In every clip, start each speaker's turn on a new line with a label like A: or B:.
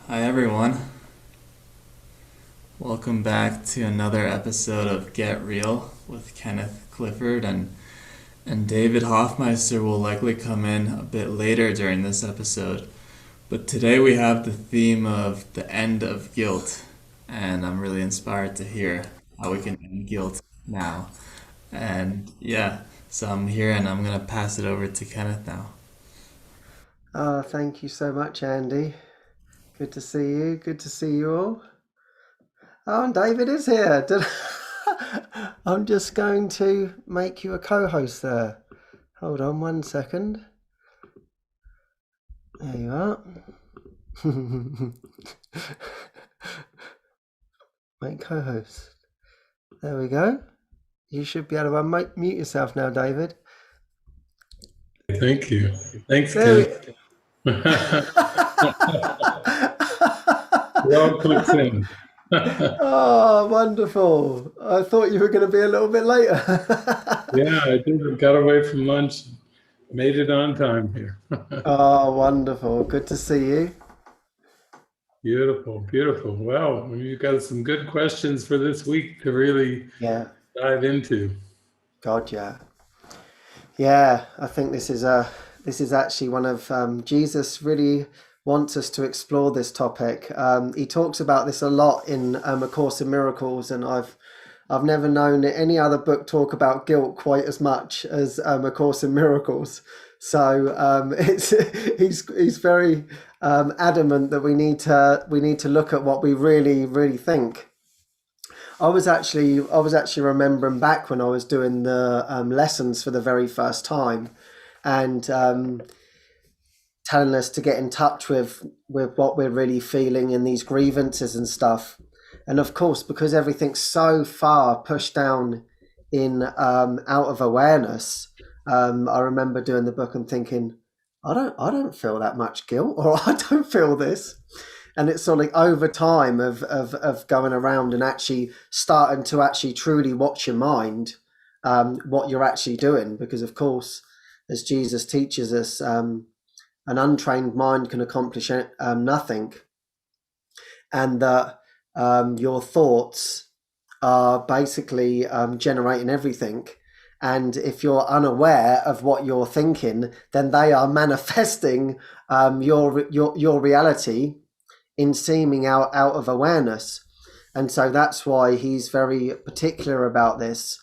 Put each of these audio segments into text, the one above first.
A: Hi everyone. Welcome back to another episode of Get Real with Kenneth, Clifford, and David Hoffmeister will likely come in a bit later during this episode. But today we have the theme of the end of guilt, and I'm really inspired to hear how we can end guilt now. And yeah, so I'm here and I'm gonna pass it over to Kenneth now.
B: Thank you so much, Andy. Good to see you. Good to see you all. Oh, and David is here. I'm just going to make you a co-host there. Hold on 1 second. There you are. Make co-host. There we go. You should be able to mute yourself now, David.
C: Thank you. Thanks,
B: There
C: Ken.
B: we.
C: It all clicks in.
B: Oh, wonderful. I thought you were going to be a little bit later.
C: Yeah, I did. Got away from lunch. Made it on time here.
B: Oh, wonderful. Good to see you.
C: Beautiful, beautiful. Well, you got some good questions for this week to really
B: Yeah.
C: dive into.
B: God, yeah. Yeah, I think this is actually one of Jesus really wants us to explore this topic. He talks about this a lot in A Course in Miracles, and I've never known any other book talk about guilt quite as much as A Course in Miracles. So it's he's very adamant that we need to look at what we really think. I was actually remembering back when I was doing the lessons for the very first time, and telling us to get in touch with what we're really feeling in these grievances and stuff. And of course, because everything's so far pushed down in out of awareness, I remember doing the book and thinking, I don't feel that much guilt, or I don't feel this. And it's sort of like over time of going around and actually starting to actually truly watch your mind, what you're actually doing, because of course, as Jesus teaches us, an untrained mind can accomplish nothing, and that your thoughts are basically generating everything. And if you're unaware of what you're thinking, then they are manifesting your reality in seeming out of awareness. And so that's why he's very particular about this,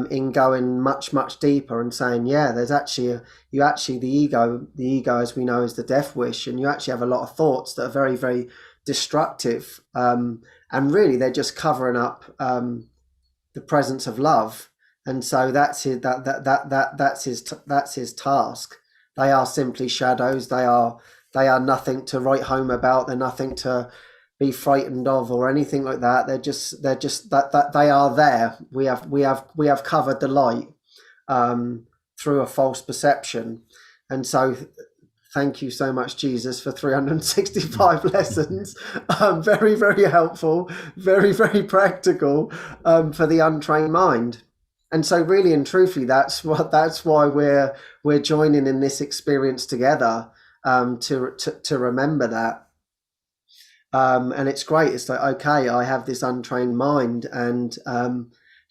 B: in going much deeper and saying, yeah, there's actually the ego as we know is the death wish, and you actually have a lot of thoughts that are very destructive, and really they're just covering up the presence of love. And so that's his task. They are simply shadows. They are nothing to write home about. They're nothing to be frightened of or anything like that. They're just that they are there. We have covered the light through a false perception. And so thank you so much, Jesus, for 365 lessons. Very helpful, very practical, for the untrained mind. And so, really and truthfully, that's why we're joining in this experience together, to remember that. And it's great. It's like, okay, I have this untrained mind, and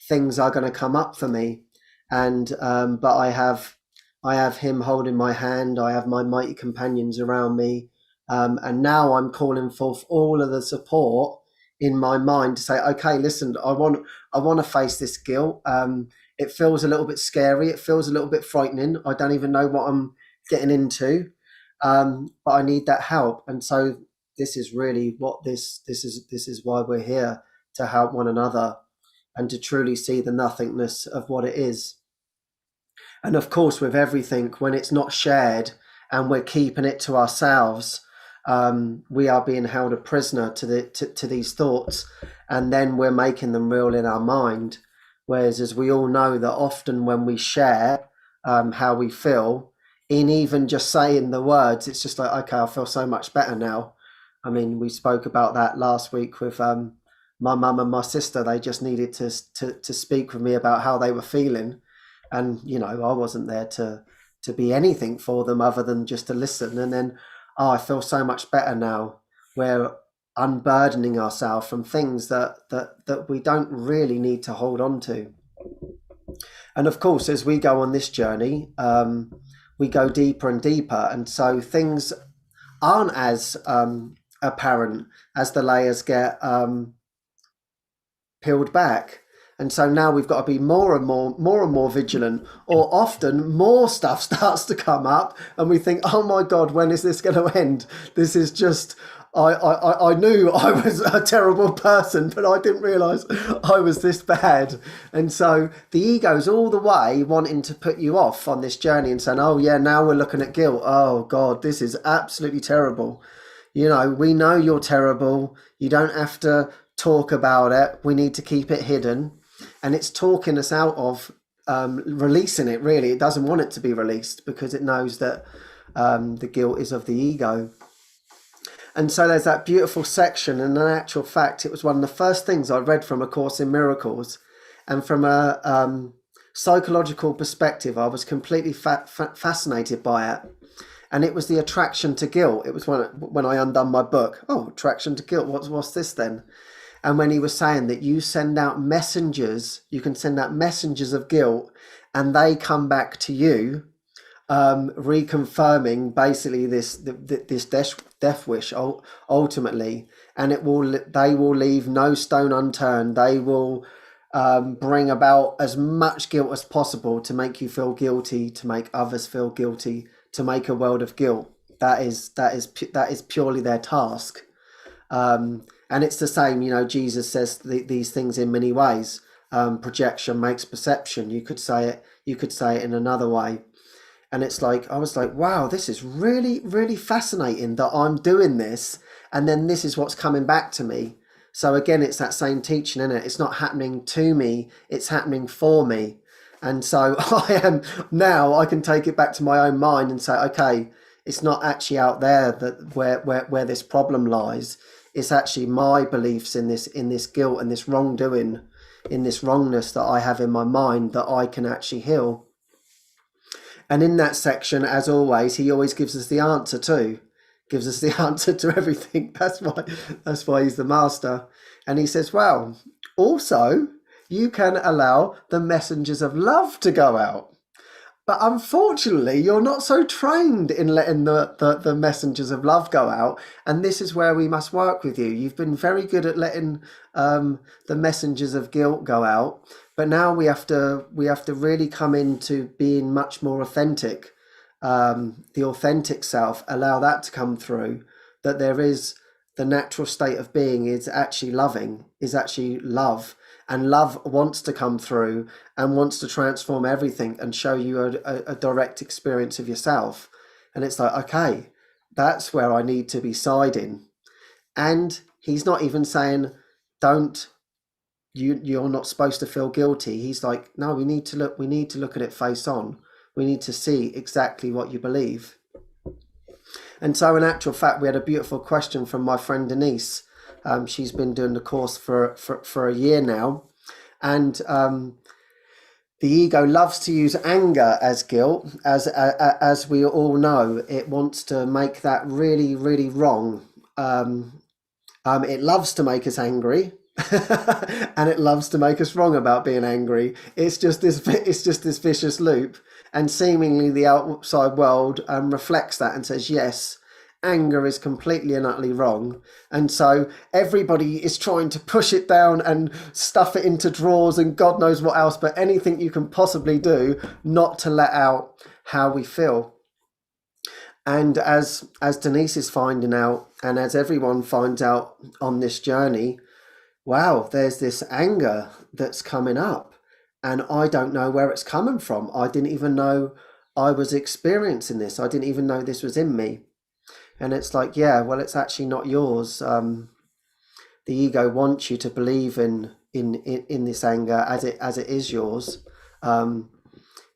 B: things are going to come up for me, and but I have him holding my hand. I have my mighty companions around me, and now I'm calling forth all of the support in my mind to say, okay, listen, I want to face this guilt. It feels a little bit scary. It feels a little bit frightening. I don't even know what I'm getting into, but I need that help. And so this is really what this is why we're here, to help one another and to truly see the nothingness of what it is. And of course, with everything, when it's not shared and we're keeping it to ourselves, we are being held a prisoner to these thoughts, and then we're making them real in our mind. Whereas, as we all know, that often when we share how we feel, in even just saying the words, it's just like, okay, I feel so much better now. I mean, we spoke about that last week with my mum and my sister. They just needed to speak with me about how they were feeling, and I wasn't there to be anything for them other than just to listen. And then, oh, I feel so much better now. we're unburdening ourselves from things that we don't really need to hold on to. And of course, as we go on this journey, we go deeper and deeper, and so things aren't as apparent as the layers get peeled back. And so now we've got to be more and more vigilant, or often more stuff starts to come up and we think, oh my God, when is this going to end? This is just, I knew I was a terrible person, but I didn't realize I was this bad. And so the ego's all the way wanting to put you off on this journey and saying, oh yeah, now we're looking at guilt. Oh God, this is absolutely terrible. You know, we know you're terrible. You don't have to talk about it. We need to keep it hidden. And it's talking us out of releasing it, really. It doesn't want it to be released because it knows that the guilt is of the ego. And so there's that beautiful section. And in actual fact, it was one of the first things I read from A Course in Miracles. And from a psychological perspective, I was completely fascinated by it. And it was the attraction to guilt. It was when I undone my book. Oh, attraction to guilt. What's this then? And when he was saying that you send out messengers, you can send out messengers of guilt, and they come back to you, reconfirming basically this death wish ultimately, and they will leave no stone unturned. They will bring about as much guilt as possible to make you feel guilty, to make others feel guilty, to make a world of guilt. That is purely their task. And it's the same, you know, Jesus says these things in many ways. Projection makes perception. You could say it in another way. And it's like, I was like, wow, this is really, really fascinating that I'm doing this. And then this is what's coming back to me. So again, it's that same teaching, isn't it? It's not happening to me, it's happening for me. And so I can take it back to my own mind and say, okay, it's not actually out there that where this problem lies. It's actually my beliefs in this guilt and this wrongdoing, in this wrongness that I have in my mind that I can actually heal. And in that section, as always, he always gives us the answer too. Gives us the answer to everything. That's why he's the master. And he says, well, also you can allow the messengers of love to go out. But unfortunately, you're not so trained in letting the messengers of love go out. And this is where we must work with you. You've been very good at letting the messengers of guilt go out. But now we have to really come into being much more authentic. The authentic self, allow that to come through. That there is the natural state of being is actually loving, is actually love. And love wants to come through and wants to transform everything and show you a direct experience of yourself. And it's like, okay, that's where I need to be siding. And he's not even saying, you're not supposed to feel guilty. He's like, no, we need to look at it face on. We need to see exactly what you believe. And so in actual fact, we had a beautiful question from my friend Denise. She's been doing the course for a year now. And the ego loves to use anger as guilt, as we all know. It wants to make that really, really wrong. It loves to make us angry, and it loves to make us wrong about being angry. It's just this vicious loop, and seemingly the outside world reflects that and says, yes, anger is completely and utterly wrong. And so everybody is trying to push it down and stuff it into drawers and God knows what else, but anything you can possibly do not to let out how we feel. And as Denise is finding out, and as everyone finds out on this journey, wow, there's this anger that's coming up and I don't know where it's coming from. I didn't even know I was experiencing this. I didn't even know this was in me. And it's like, yeah, well, it's actually not yours. The ego wants you to believe in this anger as it is yours, and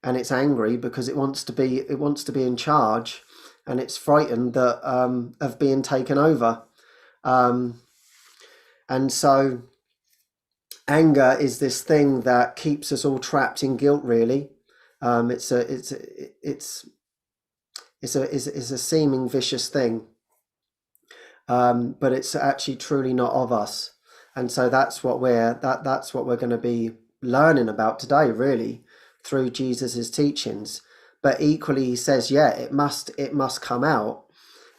B: it's angry because it wants to be in charge, and it's frightened of being taken over, and so anger is this thing that keeps us all trapped in guilt. Really, it's a seeming vicious thing. but it's actually truly not of us. And so that's what we're going to be learning about today, really, through Jesus's teachings. But equally, he says, yeah, it must come out.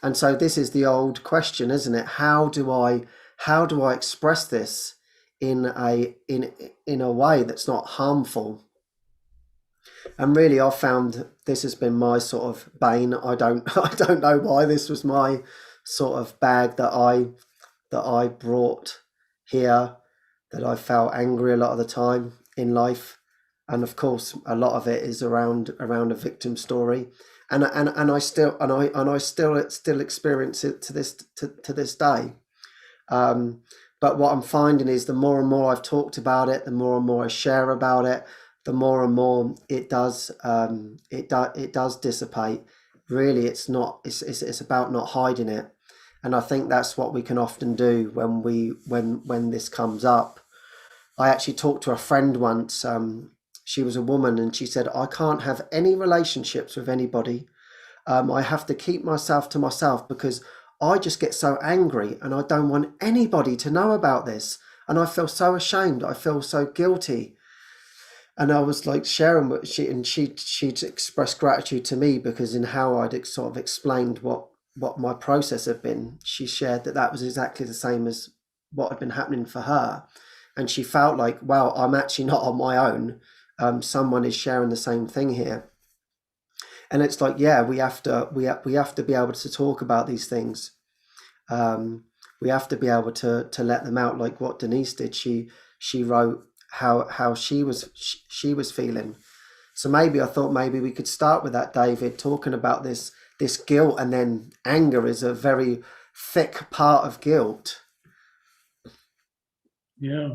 B: And so this is the old question, isn't it? How do I express this in a way that's not harmful? And really, I've found this has been my sort of bane. I don't know why this was my sort of bag that I brought here, that I felt angry a lot of the time in life. And of course, a lot of it is around a victim story, and I still experience it to this day. But what I'm finding is the more and more I've talked about it, the more and more I share about it, the more and more it does dissipate. Really, it's about not hiding it, and I think that's what we can often do when this comes up. I actually talked to a friend once. She was a woman, and she said, I can't have any relationships with anybody. I have to keep myself to myself because I just get so angry and I don't want anybody to know about this. And I feel so ashamed. I feel so guilty. And I was like sharing what she'd expressed gratitude to me because in how I'd sort of explained what my process had been, she shared that was exactly the same as what had been happening for her. And she felt like, wow, I'm actually not on my own. Someone is sharing the same thing here. And it's like, yeah, we have to be able to talk about these things. We have to be able to let them out, like what Denise did. She wrote how she was feeling. So maybe I thought maybe we could start with that, David, talking about this guilt, and then anger is a very thick part of guilt.
C: Yeah.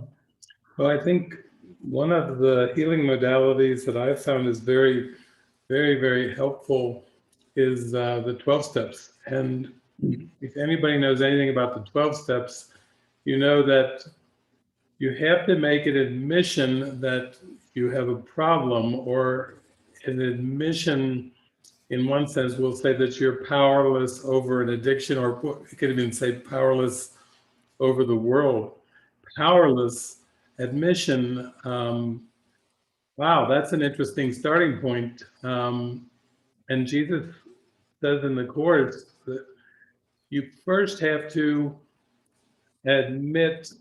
C: Well, I think one of the healing modalities that I've found is very, very, very helpful is the 12 steps. And if anybody knows anything about the 12 steps, you know that you have to make an admission that you have a problem, or an admission, in one sense, we'll say that you're powerless over an addiction, or it could even say powerless over the world. Powerless admission. Wow, that's an interesting starting point. And Jesus says in the Course that you first have to admit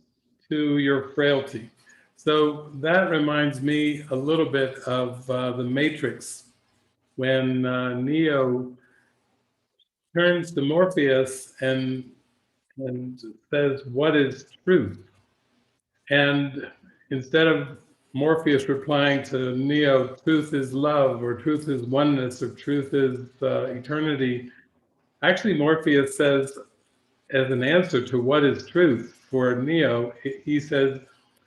C: to your frailty. So that reminds me a little bit of the Matrix, when Neo turns to Morpheus and says, "What is truth?" And instead of Morpheus replying to Neo, "Truth is love," or "Truth is oneness," or "Truth is eternity," actually Morpheus says, as an answer to what is truth for Neo, he says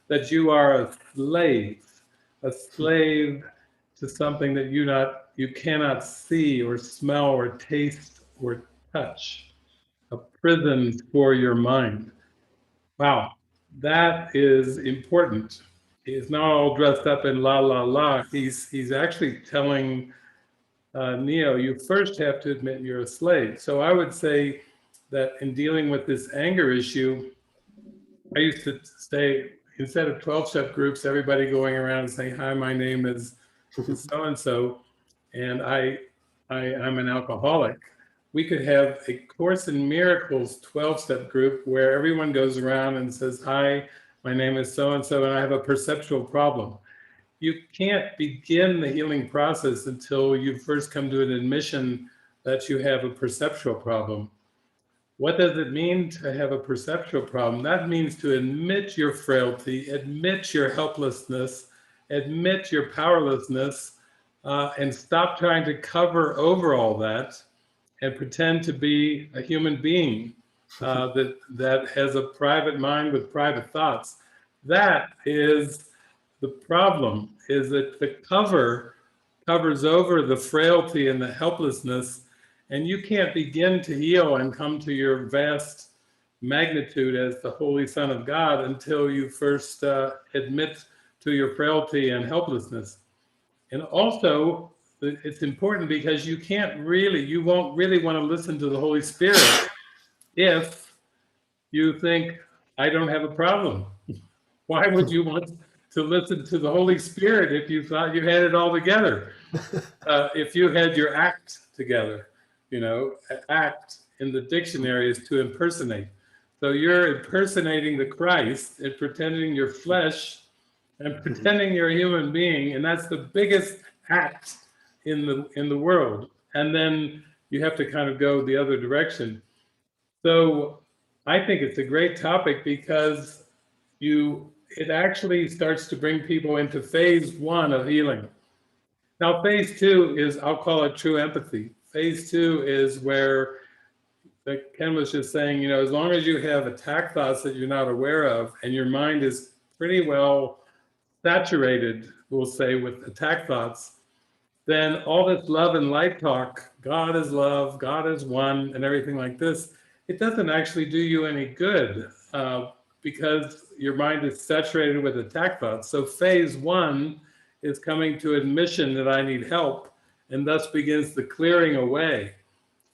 C: that you are a slave to something that you cannot see or smell or taste or touch, a prison for your mind. Wow, that is important. He's not all dressed up in la la la. He's actually telling Neo, you first have to admit you're a slave. So I would say that in dealing with this anger issue, I used to say, instead of 12-step groups, everybody going around and saying, "Hi, my name is so-and-so, and I'm an alcoholic." We could have a Course in Miracles 12-step group where everyone goes around and says, "Hi, my name is so-and-so, and I have a perceptual problem." You can't begin the healing process until you first come to an admission that you have a perceptual problem. What does it mean to have a perceptual problem? That means to admit your frailty, admit your helplessness, admit your powerlessness, and stop trying to cover over all that and pretend to be a human being that has a private mind with private thoughts. That is the problem, is that the cover covers over the frailty and the helplessness, and you can't begin to heal and come to your vast magnitude as the Holy Son of God until you first admit to your frailty and helplessness. And also, it's important because you won't really want to listen to the Holy Spirit if you think, I don't have a problem. Why would you want to listen to the Holy Spirit if you thought you had it all together? If you had your act together, act in the dictionary is to impersonate. So you're impersonating the Christ and pretending you're flesh and pretending you're a human being, and that's the biggest act in the world. And then you have to kind of go the other direction. So I think it's a great topic because it actually starts to bring people into phase 1 of healing. Now, phase 2 is, I'll call it true empathy. Phase 2 is where, like Ken was just saying, as long as you have attack thoughts that you're not aware of, and your mind is pretty well saturated, we'll say, with attack thoughts, then all this love and light talk, God is love, God is one, and everything like this, it doesn't actually do you any good because your mind is saturated with attack thoughts. So phase 1 is coming to admission that I need help, and thus begins the clearing away,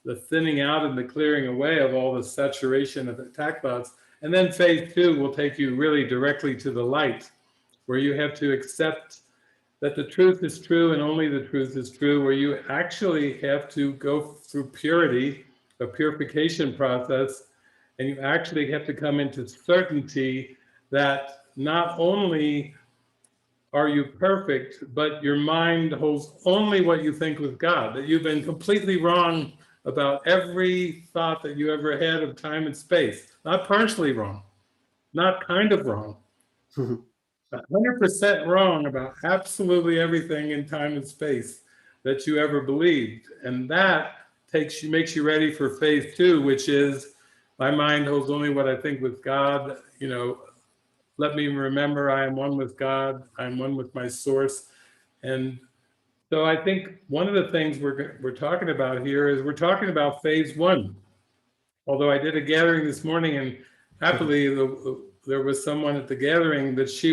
C: the thinning out and the clearing away of all the saturation of attack thoughts. And then phase 2 will take you really directly to the light, where you have to accept that the truth is true and only the truth is true, where you actually have to go through purity, a purification process, and you actually have to come into certainty that not only are you perfect, but your mind holds only what you think with God, that you've been completely wrong about every thought that you ever had of time and space. Not partially wrong, not kind of wrong. 100% wrong about absolutely everything in time and space that you ever believed. And that makes you ready for phase 2, which is, my mind holds only what I think with God. Let me remember I am one with God. I am one with my source. And so I think one of the things we're talking about here is we're talking about phase 1. Although I did a gathering this morning, and happily there was someone at the gathering that she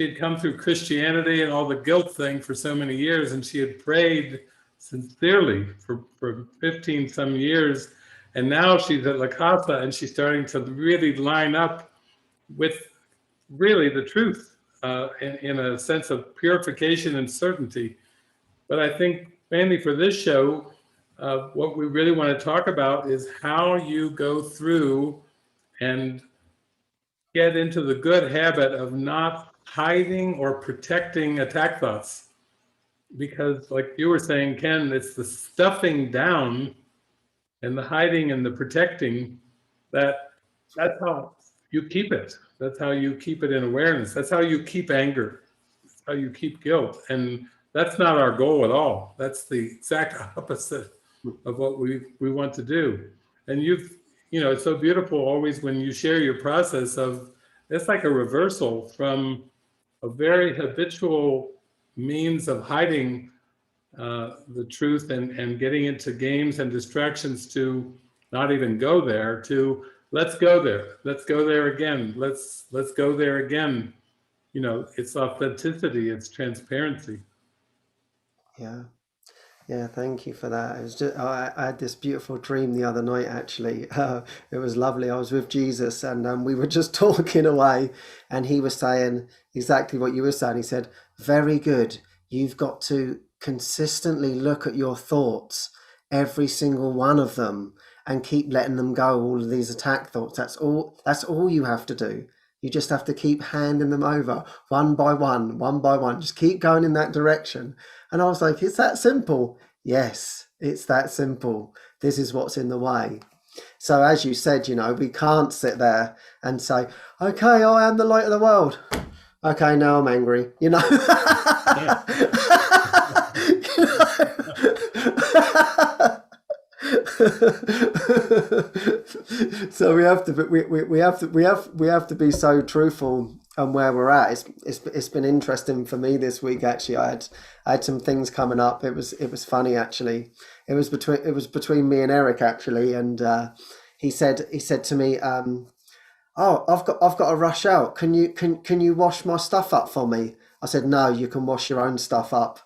C: had come through Christianity and all the guilt thing for so many years, and she had prayed sincerely for 15 some years, and now she's at La Casa and she's starting to really line up with really the truth in a sense of purification and certainty. But I think mainly for this show, what we really want to talk about is how you go through and get into the good habit of not hiding or protecting attack thoughts. Because like you were saying, Ken, it's the stuffing down and the hiding and the protecting that's how you keep it. That's how you keep it in awareness. That's how you keep anger. That's how you keep guilt. And that's not our goal at all. That's the exact opposite of what we want to do. And it's so beautiful always when you share your process of, it's like a reversal from a very habitual means of hiding the truth and getting into games and distractions to not even go there, to let's go there. Let's go there again. Let's go there again. It's authenticity, it's transparency.
B: Yeah, thank you for that. It was just, I had this beautiful dream the other night, actually. It was lovely. I was with Jesus and we were just talking away, and he was saying exactly what you were saying. He said, very good. You've got to consistently look at your thoughts, every single one of them, and keep letting them go, all of these attack thoughts. That's all you have to do. You just have to keep handing them over one by one, just keep going in that direction. And I was like, it's that simple. Yes, it's that simple. This is what's in the way. So as you said, we can't sit there and say, okay, I am the light of the world. Okay, now I'm angry, Yeah. So we have to be so truthful and where we're at. It's been interesting for me this week, actually. I had some things coming up. It was funny, actually. It was between me and Eric, actually, and he said to me, oh, I've got to rush out. Can you wash my stuff up for me? I said, no, you can wash your own stuff up.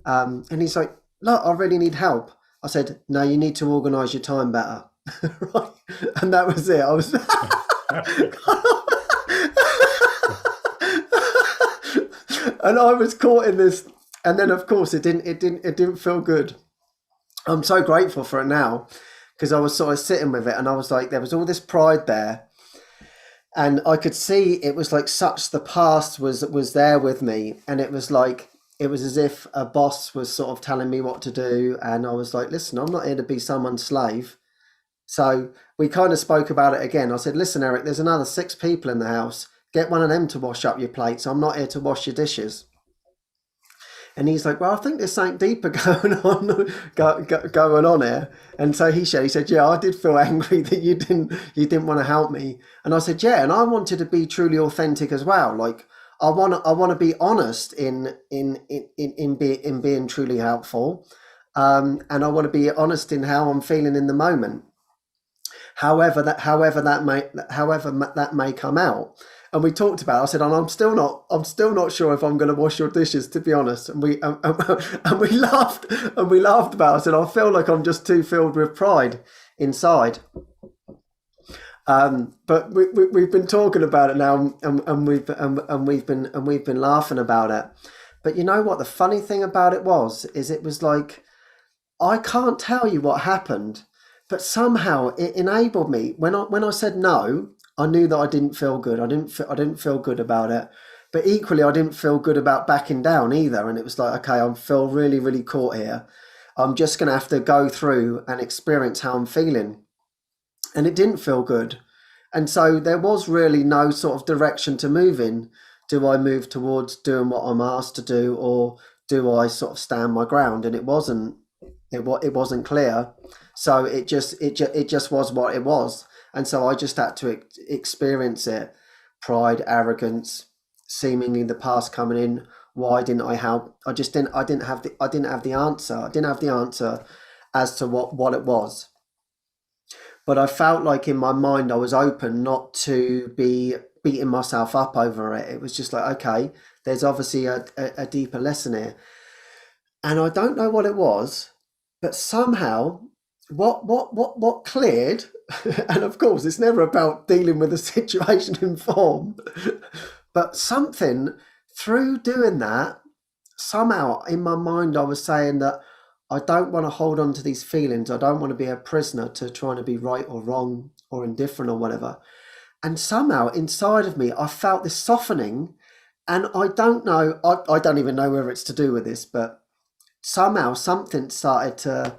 B: And he's like, look, I really need help. I said, no, you need to organise your time better. Right? And that was it. I was and I was caught in this, and then of course it didn't feel good. I'm so grateful for it now, because I was sort of sitting with it, and I was like, there was all this pride there, and I could see it was like such, the past was there with me, and it was like, it was as if a boss was sort of telling me what to do, and I was like, listen, I'm not here to be someone's slave. So we kind of spoke about it again. I said, listen, Eric, there's another 6 people in the house. Get one of them to wash up your plates. I'm not here to wash your dishes. And he's like, well, I think there's something deeper going on here. And so he said, yeah, I did feel angry that you didn't want to help me. And I said, yeah, and I wanted to be truly authentic as well. Like, I want to be honest in being truly helpful, and I want to be honest in how I'm feeling in the moment. However that may come out. And we talked about it. I said, and I'm still not sure if I'm going to wash your dishes, to be honest. And we laughed about it. I said, I feel like I'm just too filled with pride inside. But we've been talking about it now, and we've been laughing about it. But you know what? The funny thing about it was like, I can't tell you what happened, but somehow it enabled me. When I said no, I knew that I didn't feel good. I didn't feel good about it, but equally I didn't feel good about backing down either. And it was like, okay, I feel really, really caught here. I'm just going to have to go through and experience how I'm feeling. And it didn't feel good. And so there was really no sort of direction to move in. Do I move towards doing what I'm asked to do, or do I sort of stand my ground? And it wasn't clear. So it just was what it was. And so I just had to experience it. Pride, arrogance, seemingly the past coming in. Why didn't I help? I didn't have the answer. I didn't have the answer as to what it was. But I felt like in my mind I was open not to be beating myself up over it. It was just like, okay, there's obviously a deeper lesson here. And I don't know what it was, but somehow what cleared, and of course it's never about dealing with a situation in form, but something through doing that, somehow in my mind I was saying that I don't want to hold on to these feelings. I don't want to be a prisoner to trying to be right or wrong or indifferent or whatever. And somehow inside of me I felt this softening, and I don't know, I don't even know whether it's to do with this, but somehow something started to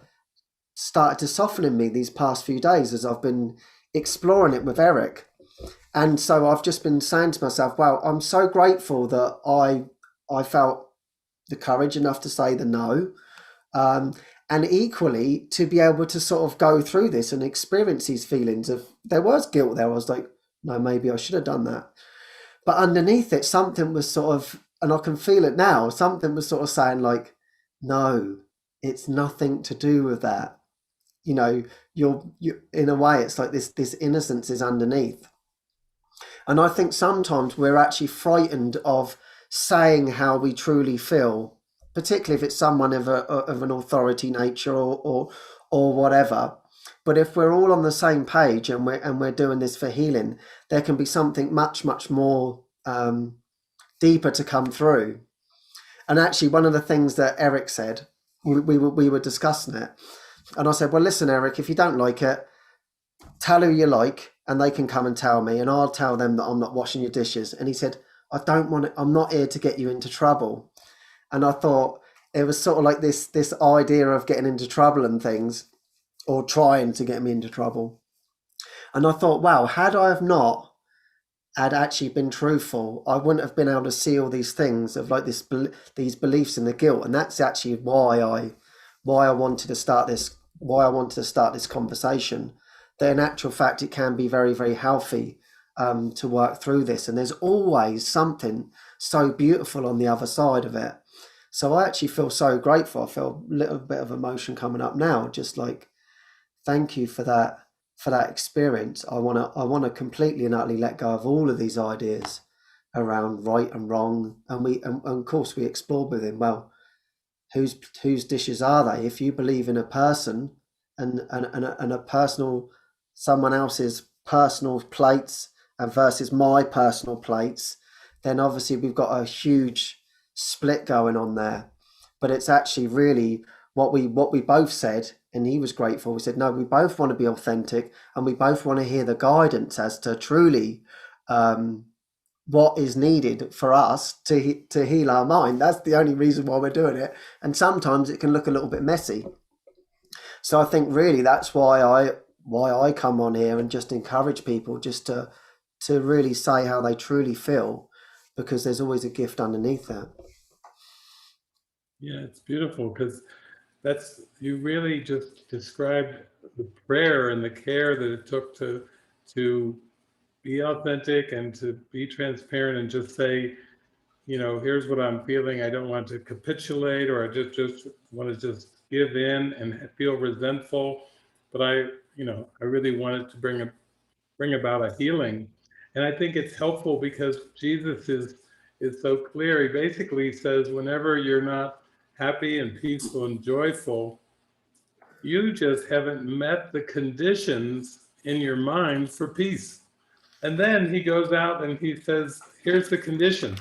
B: soften in me these past few days as I've been exploring it with Eric. And so I've just been saying to myself, wow, I'm so grateful that I felt the courage enough to say the no, and equally to be able to sort of go through this and experience these feelings of, there was guilt there. I was like, no, maybe I should have done that. But underneath it, something was sort of, and I can feel it now, something was sort of saying like, no, it's nothing to do with that. You know, you're in a way, it's like this innocence is underneath. And I think sometimes we're actually frightened of saying how we truly feel, particularly if it's someone of an authority nature or whatever. But if we're all on the same page and we're doing this for healing, there can be something much more deeper to come through. And actually, one of the things that Eric said, we were discussing it, and I said, well, listen, Eric, if you don't like it, tell who you like, and they can come and tell me, and I'll tell them that I'm not washing your dishes. And he said, I'm not here to get you into trouble. And I thought it was sort of like this idea of getting into trouble and things, or trying to get me into trouble. And I thought, wow, had I have not had actually been truthful, I wouldn't have been able to see all these things of like these beliefs in the guilt. And that's actually why I wanted to start this conversation. That in actual fact, it can be very, very healthy to work through this. And there's always something so beautiful on the other side of it. So I actually feel so grateful. I feel a little bit of emotion coming up now, just like, thank you for that experience. I want to completely and utterly let go of all of these ideas around right and wrong. And of course we explored with him, well, whose dishes are they? If you believe in a person and a personal someone else's personal plates and versus my personal plates, then obviously we've got a huge split going on there. But it's actually really what we both said, and he was grateful. We said, no, we both want to be authentic, and we both want to hear the guidance as to truly what is needed for us to heal our mind. That's the only reason why we're doing it. And sometimes it can look a little bit messy. So I think really that's why I come on here and just encourage people just to really say how they truly feel, because there's always a gift underneath that.
C: Yeah, it's beautiful, because you really just described the prayer and the care that it took to be authentic and to be transparent and just say, here's what I'm feeling. I don't want to capitulate, or I just want to just give in and feel resentful, but I really wanted to bring about a healing. And I think it's helpful because Jesus is so clear. He basically says, whenever you're not happy and peaceful and joyful, you just haven't met the conditions in your mind for peace. And then he goes out and he says, here's the condition.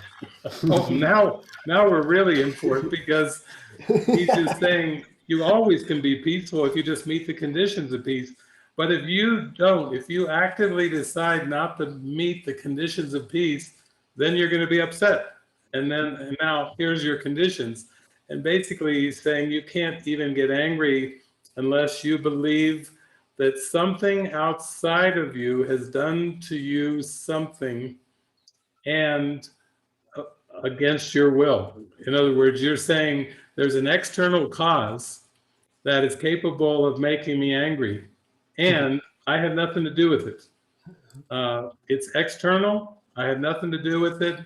C: Oh, now we're really in for it, because he's just saying you always can be peaceful if you just meet the conditions of peace. But if you actively decide not to meet the conditions of peace, then you're going to be upset. And now here's your conditions. And basically he's saying you can't even get angry unless you believe that something outside of you has done to you something and against your will. In other words, you're saying there's an external cause that is capable of making me angry, and I had nothing to do with it. It's external. I had nothing to do with it.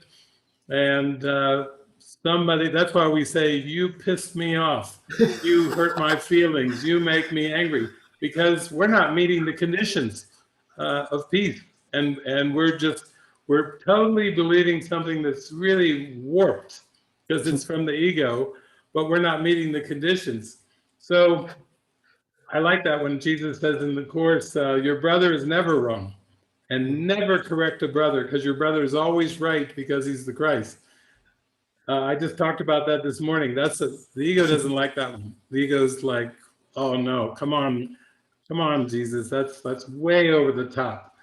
C: And that's why we say, you pissed me off. You hurt my feelings. You make me angry, because we're not meeting the conditions of peace. And we're totally believing something that's really warped because it's from the ego, but we're not meeting the conditions. So I like that when Jesus says in the Course, your brother is never wrong, and never correct a brother, because your brother is always right because he's the Christ. I just talked about that this morning. The ego doesn't like that one. The ego's like, oh no, come on, Jesus, that's way over the top.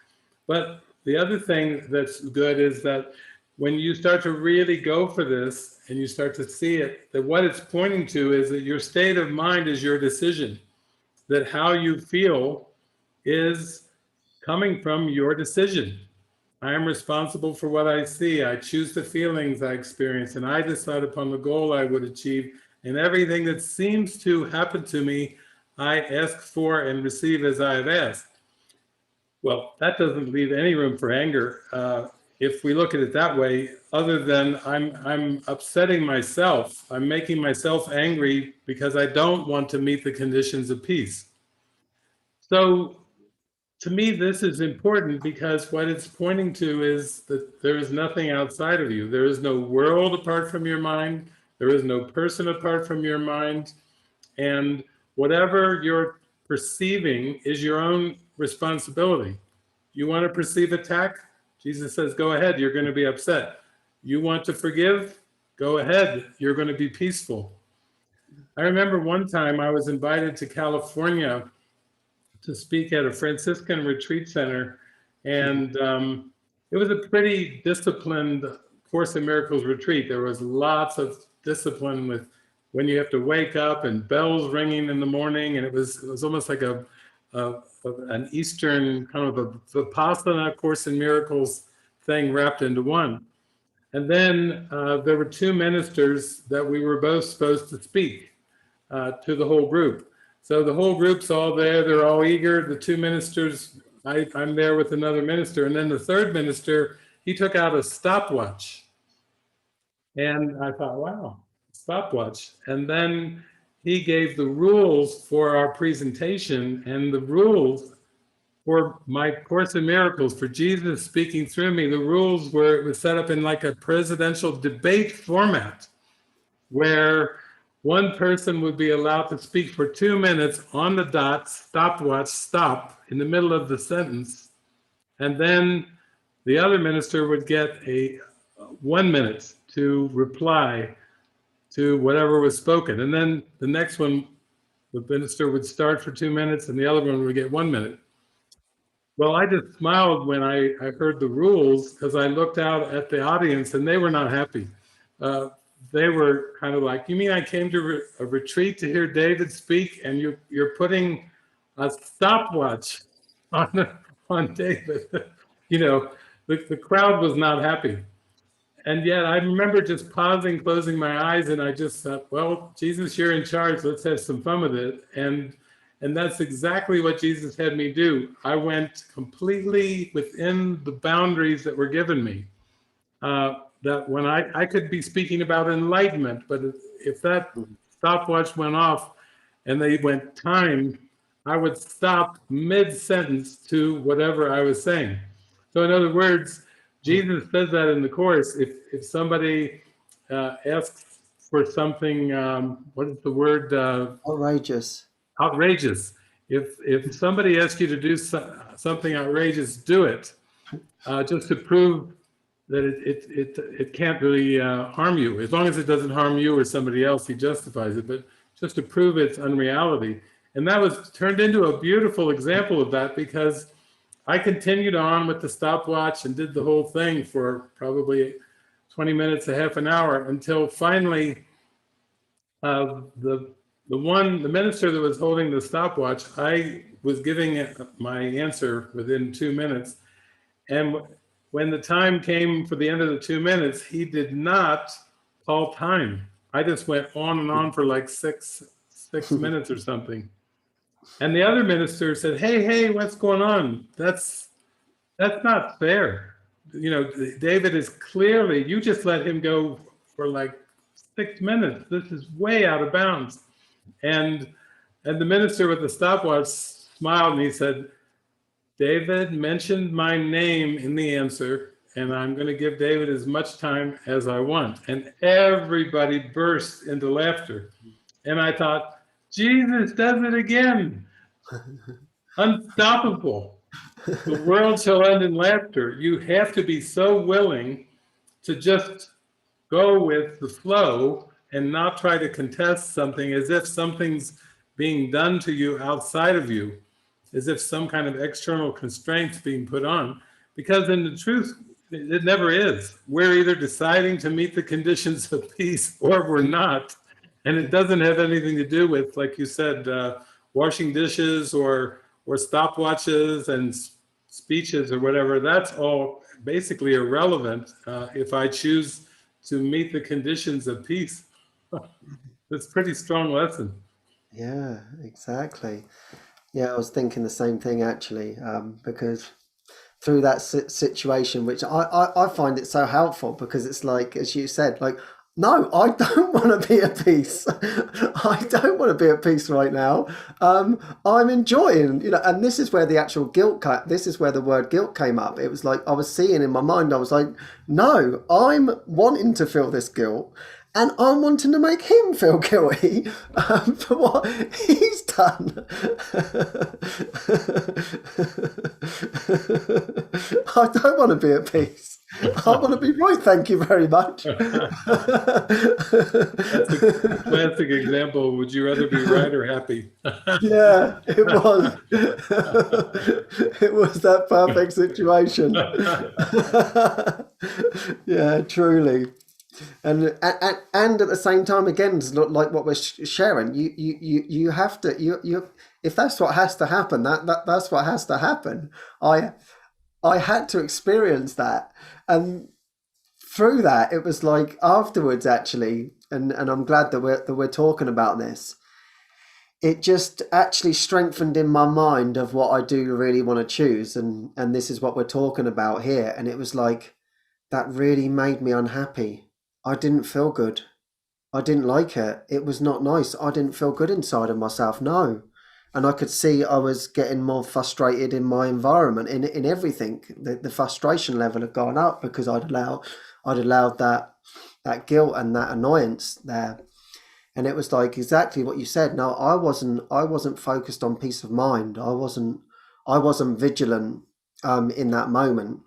C: But the other thing that's good is that when you start to really go for this and you start to see it, that what it's pointing to is that your state of mind is your decision, that how you feel is coming from your decision. I am responsible for what I see. I choose the feelings I experience, and I decide upon the goal I would achieve. And everything that seems to happen to me, I ask for and receive as I have asked. Well, that doesn't leave any room for anger. If we look at it that way, other than I'm upsetting myself, I'm making myself angry because I don't want to meet the conditions of peace. So to me, this is important, because what it's pointing to is that there is nothing outside of you. There is no world apart from your mind. There is no person apart from your mind. And whatever you're perceiving is your own responsibility. You want to perceive attack? Jesus says, go ahead, you're going to be upset. You want to forgive? Go ahead, you're going to be peaceful. I remember one time I was invited to California to speak at a Franciscan retreat center, and it was a pretty disciplined Course in Miracles retreat. There was lots of discipline with when you have to wake up and bells ringing in the morning, and it was almost like an Eastern kind of a Vipassana Course in Miracles thing wrapped into one. And then there were two ministers that we were both supposed to speak to the whole group. So the whole group's all there, they're all eager. The two ministers, I'm there with another minister. And then the third minister, he took out a stopwatch. And I thought, wow, stopwatch. And then he gave the rules for our presentation, and the rules for my Course in Miracles, for Jesus speaking through me, the rules were, it was set up in like a presidential debate format, where one person would be allowed to speak for 2 minutes on the dot, stopwatch, stop, in the middle of the sentence. And then the other minister would get a 1 minute to reply to whatever was spoken. And then the next one, the minister would start for 2 minutes and the other one would get 1 minute. Well, I just smiled when I heard the rules, because I looked out at the audience and they were not happy. They were kind of like, you mean I came to a retreat to hear David speak, and you're putting a stopwatch on David? You know, the crowd was not happy. And yet I remember just pausing, closing my eyes, and I just thought, well, Jesus, you're in charge. Let's have some fun with it. And that's exactly what Jesus had me do. I went completely within the boundaries that were given me. That when I could be speaking about enlightenment, but if that stopwatch went off and they went time, I would stop mid-sentence to whatever I was saying. So in other words, Jesus says that in the Course. If somebody asks for something, what is the word?
B: Outrageous.
C: Outrageous. If somebody asks you to do something outrageous, do it, just to prove that it can't really harm you. As long as it doesn't harm you or somebody else, he justifies it, but just to prove its unreality. And that was turned into a beautiful example of that, because I continued on with the stopwatch and did the whole thing for probably 20 minutes, a half an hour, until finally the minister that was holding the stopwatch, I was giving my answer within 2 minutes. And when the time came for the end of the 2 minutes, he did not call time. I just went on and on for like six minutes or something. And the other minister said, hey, what's going on? That's not fair. You know, David is clearly, you just let him go for like 6 minutes. This is way out of bounds. And the minister with the stopwatch smiled and he said, David mentioned my name in the answer, and I'm going to give David as much time as I want. And everybody burst into laughter. And I thought, Jesus does it again. Unstoppable. The world shall end in laughter. You have to be so willing to just go with the flow and not try to contest something as if something's being done to you outside of you, as if some kind of external constraint's being put on. Because in the truth, it never is. We're either deciding to meet the conditions of peace or we're not. And it doesn't have anything to do with, like you said, washing dishes or stopwatches and speeches or whatever. That's all basically irrelevant if I choose to meet the conditions of peace. It's a pretty strong lesson.
B: Yeah, exactly. Yeah, I was thinking the same thing actually, because through that situation, which I find it so helpful, because it's like, as you said, like, no, I don't want to be at peace. I don't want to be at peace right now. I'm enjoying, and this is where the actual guilt, this is where the word guilt came up. It was like, I was seeing in my mind, I was like, no, I'm wanting to feel this guilt. And I'm wanting to make him feel guilty for what he's done. I don't want to be at peace. I want to be right, thank you very much.
C: That's a classic example. Would you rather be right or happy?
B: Yeah, it was. It was that perfect situation. Yeah, truly. And at the same time, again, it's not like what we're sharing. You have to if that's what has to happen, that's what has to happen. I had to experience that, and through that, it was like afterwards actually, and I'm glad that we're talking about this. It just actually strengthened in my mind of what I do really want to choose, and this is what we're talking about here. And it was like that really made me unhappy. I didn't feel good. I didn't like it. It was not nice. I didn't feel good inside of myself. No. And I could see I was getting more frustrated in my environment, in everything. The frustration level had gone up because I'd allowed that guilt and that annoyance there. And it was like exactly what you said. No, I wasn't focused on peace of mind. I wasn't vigilant in that moment.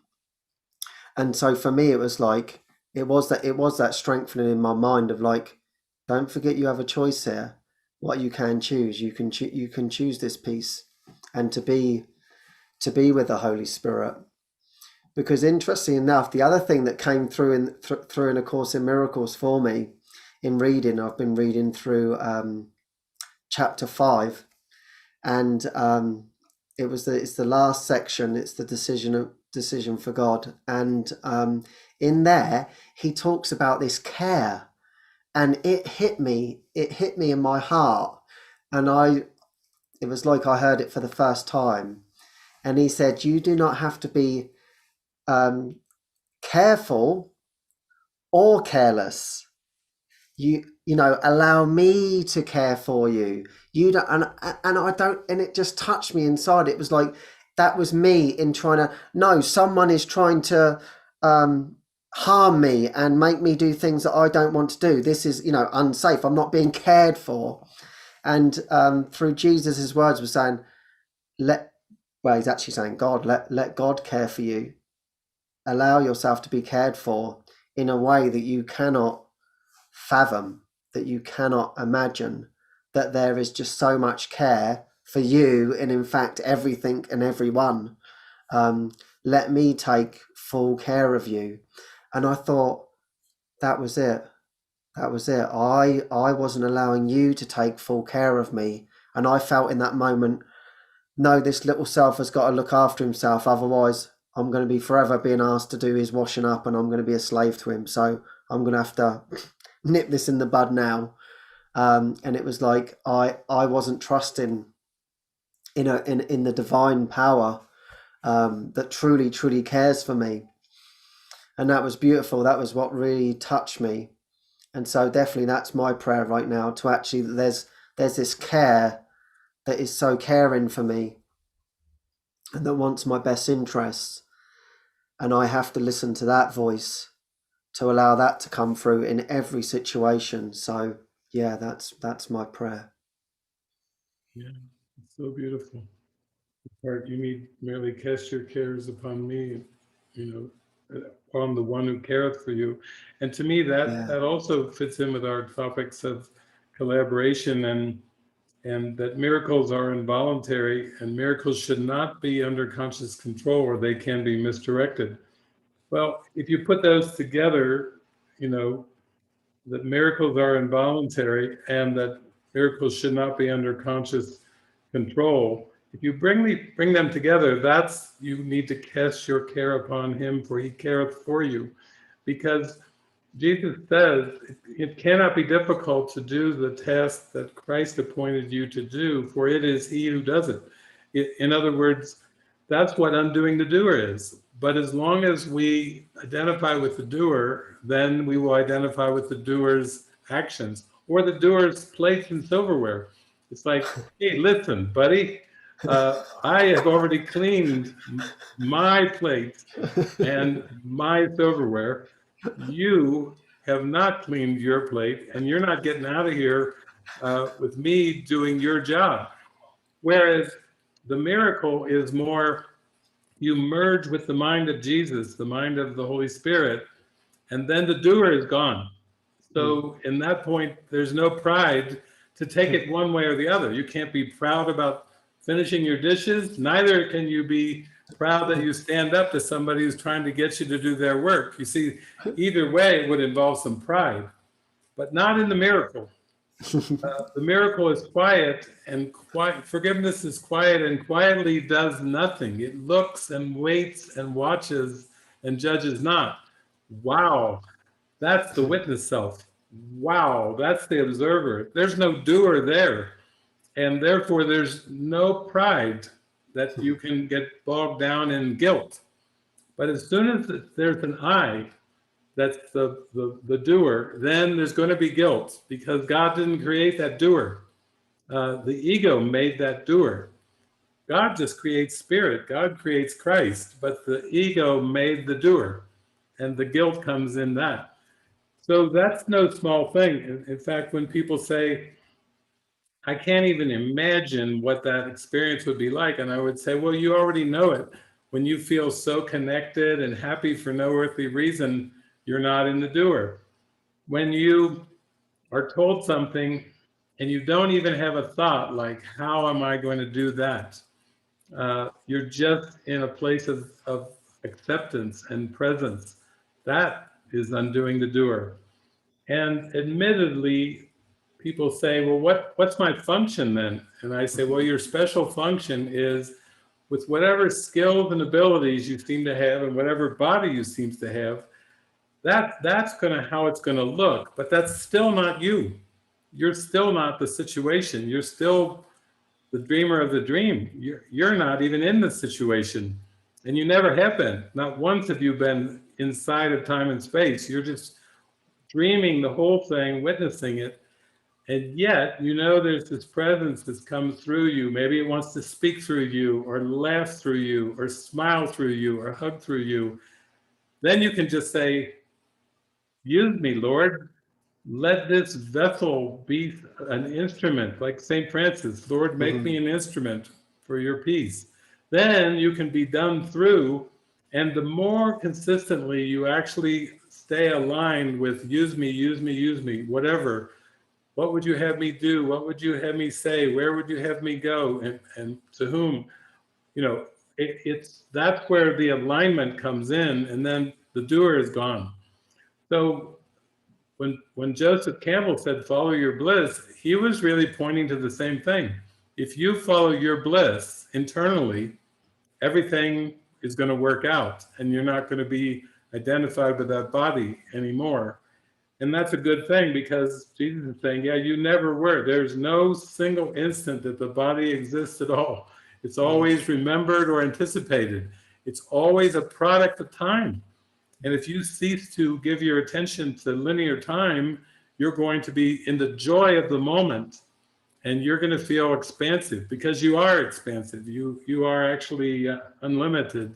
B: And so for me, it was like it was that strengthening in my mind of like, don't forget you have a choice here. What you can choose, you can choose this peace, and to be with the Holy Spirit. Because interesting enough, the other thing that came through in A Course in Miracles for me in reading, I've been reading through chapter 5, and it's the last section. It's the decision for God, and in there he talks about this care, and it hit me in my heart, and it was like I heard it for the first time. And he said, you do not have to be careful or careless. You know, allow me to care for you. You don't, and I don't, and it just touched me inside. It was like that was me in trying to. No, someone is trying to harm me and make me do things that I don't want to do. This is, unsafe. I'm not being cared for. And through Jesus' words, was saying, he's actually saying, God, let God care for you. Allow yourself to be cared for in a way that you cannot fathom, that you cannot imagine, that there is just so much care for you, and in fact everything and everyone. Let me take full care of you. And I thought, that was it. I wasn't allowing you to take full care of me. And I felt in that moment, no, this little self has got to look after himself, otherwise I'm going to be forever being asked to do his washing up, and I'm going to be a slave to him. So I'm going to have to nip this in the bud now. And it was like I wasn't trusting in the divine power that truly cares for me. And that was beautiful. That was what really touched me. And so definitely that's my prayer right now, to actually, there's this care that is so caring for me and that wants my best interests. And I have to listen to that voice to allow that to come through in every situation. So yeah, that's my prayer.
C: Yeah, it's so beautiful. The part, you need merely cast your cares upon me, upon the one who careth for you. And to me, that also fits in with our topics of collaboration, and that miracles are involuntary, and miracles should not be under conscious control, or they can be misdirected. Well, if you put those together, that miracles are involuntary and that miracles should not be under conscious control. If you bring them together, that's, you need to cast your care upon him, for he careth for you. Because Jesus says it cannot be difficult to do the task that Christ appointed you to do, for it is he who does it. In other words, that's what undoing the doer is. But as long as we identify with the doer, then we will identify with the doer's actions, or the doer's plates and silverware. It's like, hey, listen, buddy, I have already cleaned my plate and my silverware. You have not cleaned your plate, and you're not getting out of here with me doing your job. Whereas the miracle is more, you merge with the mind of Jesus, the mind of the Holy Spirit, and then the doer is gone. So in that point, there's no pride to take it one way or the other. You can't be proud about finishing your dishes. Neither can you be proud that you stand up to somebody who's trying to get you to do their work. You see, either way, it would involve some pride, but not in the miracle. The miracle is quiet, and forgiveness is quiet and quietly does nothing. It looks and waits and watches and judges not. Wow, that's the witness self. Wow, that's the observer. There's no doer there. And therefore, there's no pride that you can get bogged down in guilt. But as soon as there's an I, that's the doer, then there's going to be guilt, because God didn't create that doer. The ego made that doer. God just creates spirit. God creates Christ, but the ego made the doer, and the guilt comes in that. So that's no small thing. In fact, when people say, I can't even imagine what that experience would be like, and I would say, well, you already know it. When you feel so connected and happy for no earthly reason, you're not in the doer. When you are told something and you don't even have a thought like, how am I going to do that? You're just in a place of acceptance and presence. That is undoing the doer. And admittedly, people say, well, what's my function then? And I say, well, your special function is with whatever skills and abilities you seem to have and whatever body you seem to have, that's gonna how it's gonna look, but that's still not you. You're still not the situation. You're still the dreamer of the dream. You're not even in the situation, and you never have been. Not once have you been inside of time and space. You're just dreaming the whole thing, witnessing it, and yet you know there's this presence that's come through you. Maybe it wants to speak through you, or laugh through you, or smile through you, or hug through you. Then you can just say, use me, Lord. Let this vessel be an instrument, like St. Francis. Lord, make me an instrument for your peace. Then you can be done through, and the more consistently you actually stay aligned with use me, use me, use me, whatever. What would you have me do? What would you have me say? Where would you have me go? And to whom? You know, it's that's where the alignment comes in, and then the doer is gone. So when Joseph Campbell said, follow your bliss, he was really pointing to the same thing. If you follow your bliss internally, everything is going to work out, and you're not going to be identified with that body anymore. And that's a good thing, because Jesus is saying, yeah, you never were. There's no single instant that the body exists at all. It's always remembered or anticipated. It's always a product of time. And if you cease to give your attention to linear time, you're going to be in the joy of the moment, and you're going to feel expansive, because you are expansive. You are actually unlimited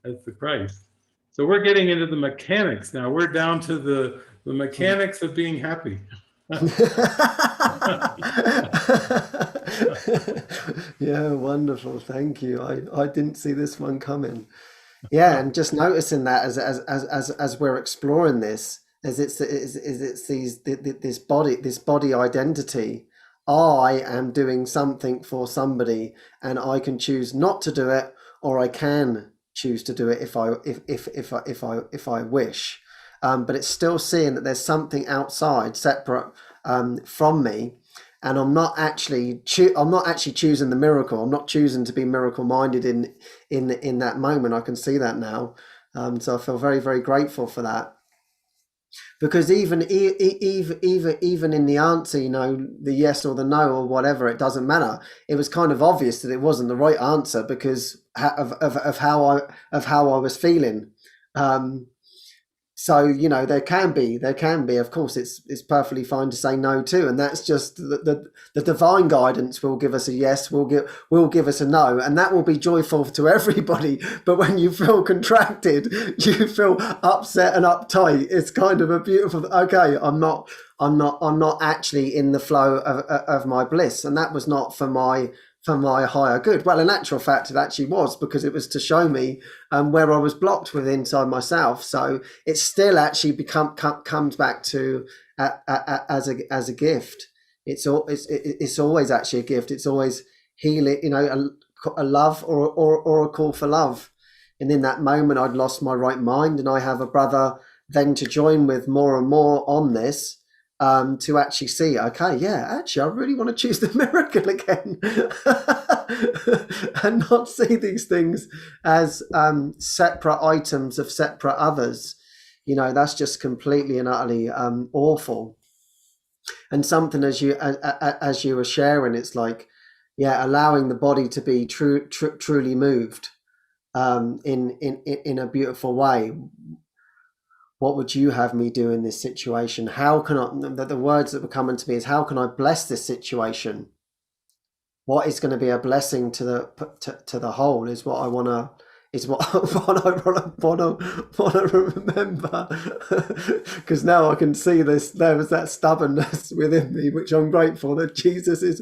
C: as the Christ. So we're getting into the mechanics now. We're down to the mechanics of being happy.
B: Yeah, wonderful. Thank you. I didn't see this one coming. Yeah, and just noticing that as we're exploring this, as it's this body identity. I am doing something for somebody, and I can choose not to do it, or I can choose to do it if I wish. But it's still seeing that there's something outside, separate from me, and I'm not actually choosing the miracle. I'm not choosing to be miracle minded in that moment. I can see that now, so I feel very, very grateful for that. Because even in the answer, you know, the yes or the no or whatever, it doesn't matter. It was kind of obvious that it wasn't the right answer because of how I was feeling. So, you know, there can be, of course, it's perfectly fine to say no too. And that's just the divine guidance will give us a yes, will give us a no, and that will be joyful to everybody. But when you feel contracted, you feel upset and uptight. It's kind of a beautiful, okay, I'm not actually in the flow of my bliss. And that was not for my higher good. Well, in actual fact, it actually was, because it was to show me where I was blocked with inside myself. So it still actually comes back to as a gift. It's always actually a gift. It's always healing, you know, a love or a call for love. And in that moment, I'd lost my right mind, and I have a brother then to join with more and more on this. To actually see, okay, yeah, actually, I really want to choose the miracle again, and not see these things as separate items of separate others. You know, that's just completely and utterly awful. And something as you were sharing, it's like, yeah, allowing the body to be truly moved in a beautiful way. What would you have me do in this situation? How can I, the words that were coming to me is, how can I bless this situation? What is going to be a blessing to the whole is what I want to is what, what I remember. Because now I can see this. There was that stubbornness within me, which I'm grateful that Jesus is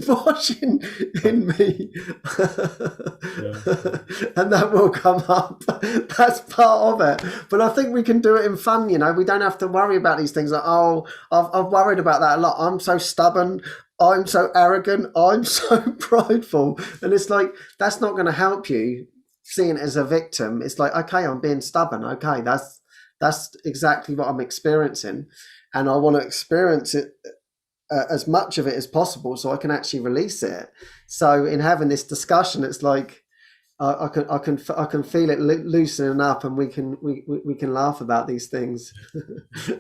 B: washing in me, and that will come up. That's part of it. But I think we can do it in fun. You know, we don't have to worry about these things. Like, oh, I've worried about that a lot. I'm so stubborn. I'm so arrogant. I'm so prideful. And it's like, that's not going to help you. Seeing it as a victim, it's like, okay, I'm being stubborn. Okay, that's exactly what I'm experiencing, and I want to experience it as much of it as possible so I can actually release it. So in having this discussion, it's like I can feel it loosening up, and we can laugh about these things.
C: Yeah,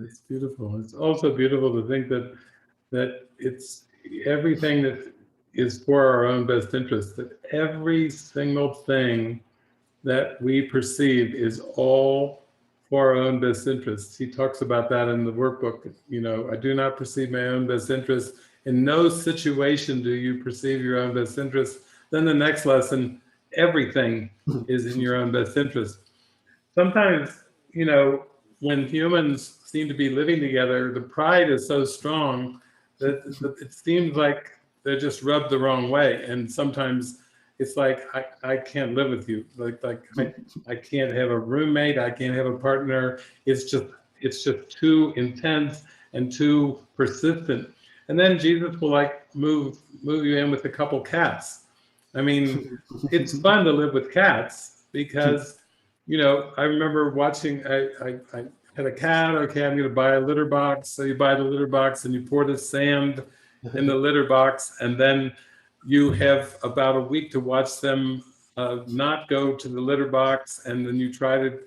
C: it's beautiful. It's also beautiful to think that it's everything that is for our own best interest, that every single thing that we perceive is all for our own best interests. He talks about that in the workbook. You know, I do not perceive my own best interest. In no situation do you perceive your own best interest. Then the next lesson, everything is in your own best interest. Sometimes, you know, when humans seem to be living together, the pride is so strong that it seems like they're just rubbed the wrong way. And sometimes it's like, I can't live with you. I can't have a roommate. I can't have a partner. It's just too intense and too persistent. And then Jesus will like move you in with a couple cats. I mean, it's fun to live with cats because, you know, I remember watching, I had a cat. Okay, I'm going to buy a litter box. So you buy the litter box and you pour the sand in the litter box, and then you have about a week to watch them not go to the litter box, and then you try to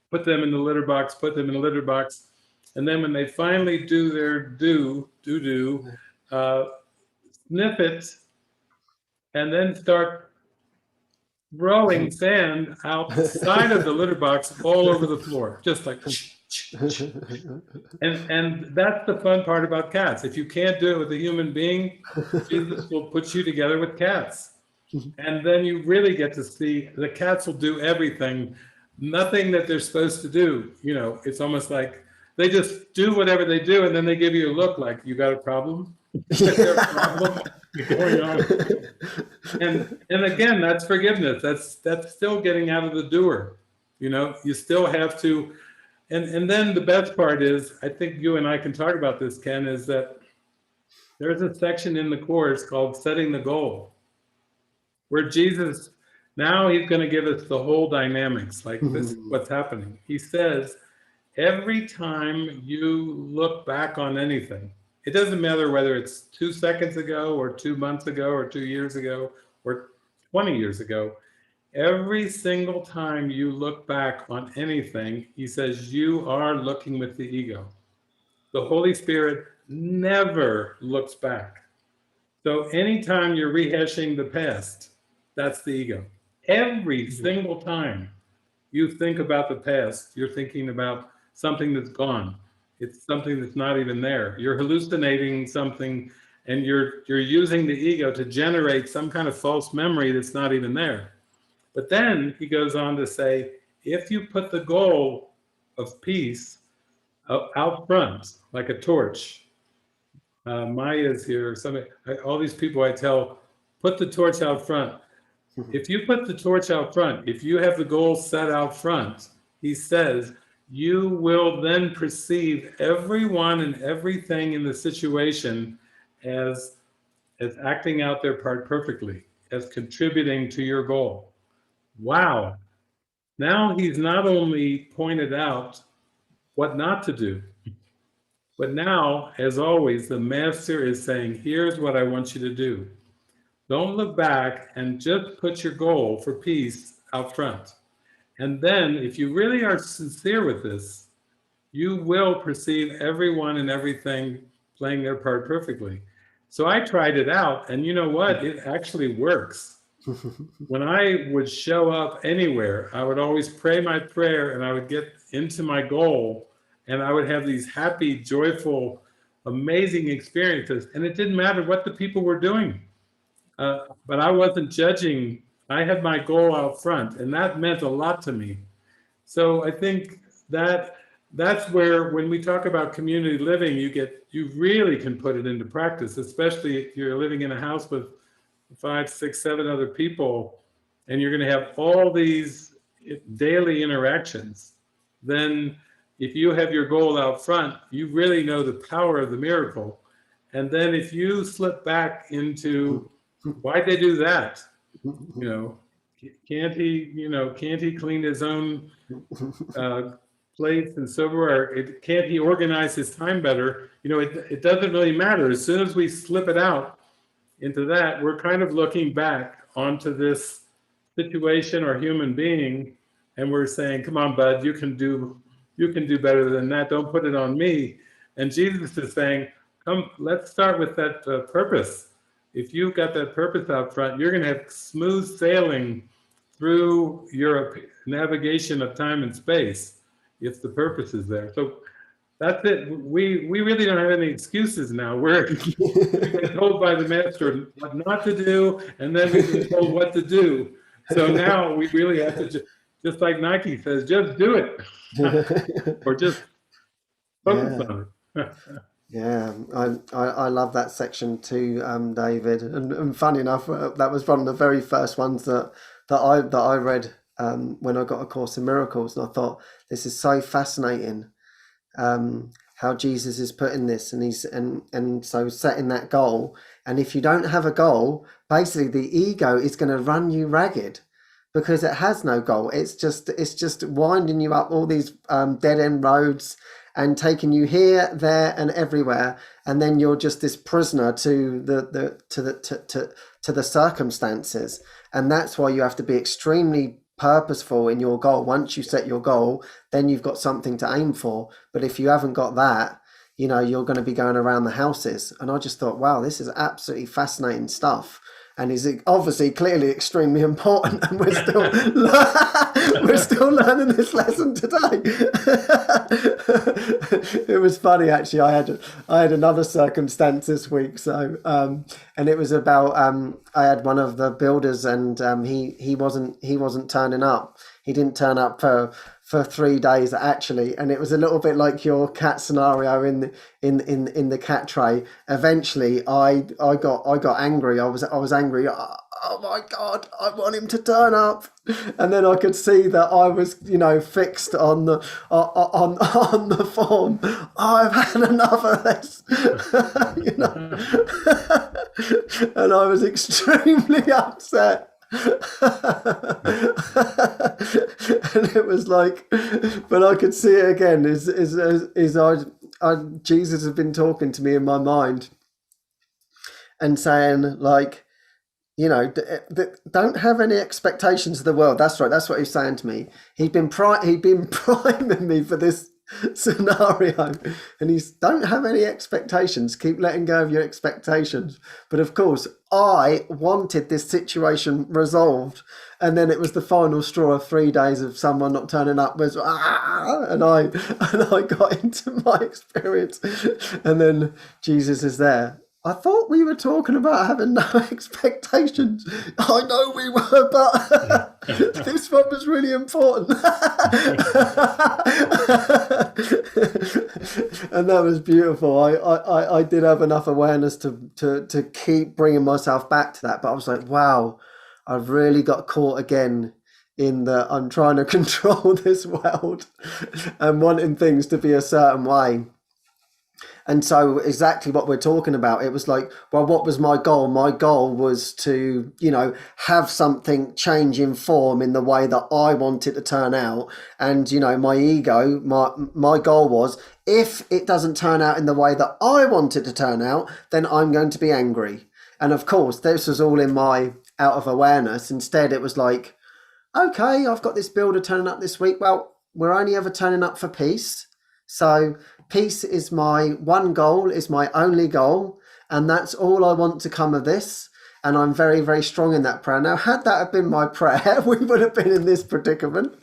C: put them in the litter box, and then when they finally do their sniff it, and then start throwing sand outside of the litter box all over the floor, just like. And that's the fun part about cats. If you can't do it with a human being, Jesus will put you together with cats. And then you really get to see the cats will do everything, nothing that they're supposed to do. You know, it's almost like they just do whatever they do, and then they give you a look like, you got a problem? Is there a problem going on? And again, that's forgiveness. That's still getting out of the doer. You know, you still have to. And then the best part is, I think you and I can talk about this, Ken, is that there's a section in the course called Setting the Goal, where Jesus, now he's going to give us the whole dynamics, like this, what's happening. He says, every time you look back on anything, it doesn't matter whether it's 2 seconds ago or 2 months ago or 2 years ago or 20 years ago, every single time you look back on anything, he says, you are looking with the ego. The Holy Spirit never looks back. So anytime you're rehashing the past, that's the ego. Every single time you think about the past, you're thinking about something that's gone. It's something that's not even there. You're hallucinating something, and you're using the ego to generate some kind of false memory that's not even there. But then he goes on to say, if you put the goal of peace out front, like a torch, Maya's here, all these people I tell, put the torch out front. If you put the torch out front, if you have the goal set out front, he says, you will then perceive everyone and everything in the situation as acting out their part perfectly, as contributing to your goal. Wow. Now he's not only pointed out what not to do, but now, as always, the master is saying, here's what I want you to do. Don't look back, and just put your goal for peace out front. And then, if you really are sincere with this, you will perceive everyone and everything playing their part perfectly. So I tried it out, and you know what? It actually works. When I would show up anywhere, I would always pray my prayer, and I would get into my goal, and I would have these happy, joyful, amazing experiences. And it didn't matter what the people were doing. But I wasn't judging I had my goal out front, and that meant a lot to me. So I think that's where, when we talk about community living, you really can put it into practice, especially if you're living in a house with 5, 6, 7 other people, and you're going to have all these daily interactions. Then if you have your goal out front, you really know the power of the miracle. And then if you slip back into, why'd they do that? You know, can't he clean his own plates and silverware? Can't he organize his time better? It doesn't really matter. As soon as we slip it out into that, we're kind of looking back onto this situation or human being, and we're saying, come on, bud, you can do better than that. Don't put it on me. And Jesus is saying, come, let's start with that purpose. If you've got that purpose out front, you're going to have smooth sailing through your navigation of time and space if the purpose is there. So that's it. We really don't have any excuses now. We've been told by the master what not to do, and then we've been told what to do. So now we really have to, just like Nike says, just do it, or just focus on it.
B: Yeah, I love that section too, David. And funny enough, that was one of the very first ones that I read when I got A Course in Miracles, and I thought, this is so fascinating. How Jesus is putting this, and so setting that goal. And if you don't have a goal, basically the ego is going to run you ragged, because it has no goal. It's just winding you up all these dead end roads and taking you here, there, and everywhere, and then you're just this prisoner to the circumstances. And that's why you have to be extremely purposeful in your goal. Once you set your goal, then you've got something to aim for. But if you haven't got that, you're going to be going around the houses. And I just thought, wow, this is absolutely fascinating stuff, and is obviously clearly extremely important, and we're still learning this lesson today. It was funny, actually. I had another circumstance this week, so and it was about I had one of the builders, and he wasn't turning up. He didn't turn up for 3 days, actually, and it was a little bit like your cat scenario in the cat tray. Eventually, I got angry. I was angry. Oh my God, I want him to turn up. And then I could see that I was, fixed on the form. I've had enough of this, and I was extremely upset. And it was like, but I could see it again. Jesus has been talking to me in my mind and saying, like, don't have any expectations of the world. That's right. That's what he's saying to me. He'd been priming me for this scenario, and he's, don't have any expectations. Keep letting go of your expectations. But of course, I wanted this situation resolved, and then it was the final straw of 3 days of someone not turning up was and I got into my experience, and then Jesus is there. I thought we were talking about having no expectations. I know we were, but this one was really important. And that was beautiful. I did have enough awareness to keep bringing myself back to that. But I was like, wow, I've really got caught again in the, I'm trying to control this world and wanting things to be a certain way. And so exactly what we're talking about, it was like, well, what was my goal? My goal was to, have something change in form in the way that I want it to turn out. And, my ego, my goal was, if it doesn't turn out in the way that I want it to turn out, then I'm going to be angry. And of course, this was all in my out of awareness. Instead, it was like, okay, I've got this builder turning up this week. Well, we're only ever turning up for peace. So peace is my one goal, is my only goal, and that's all I want to come of this. And I'm very, very strong in that prayer. Now, had that have been my prayer, we would have been in this predicament.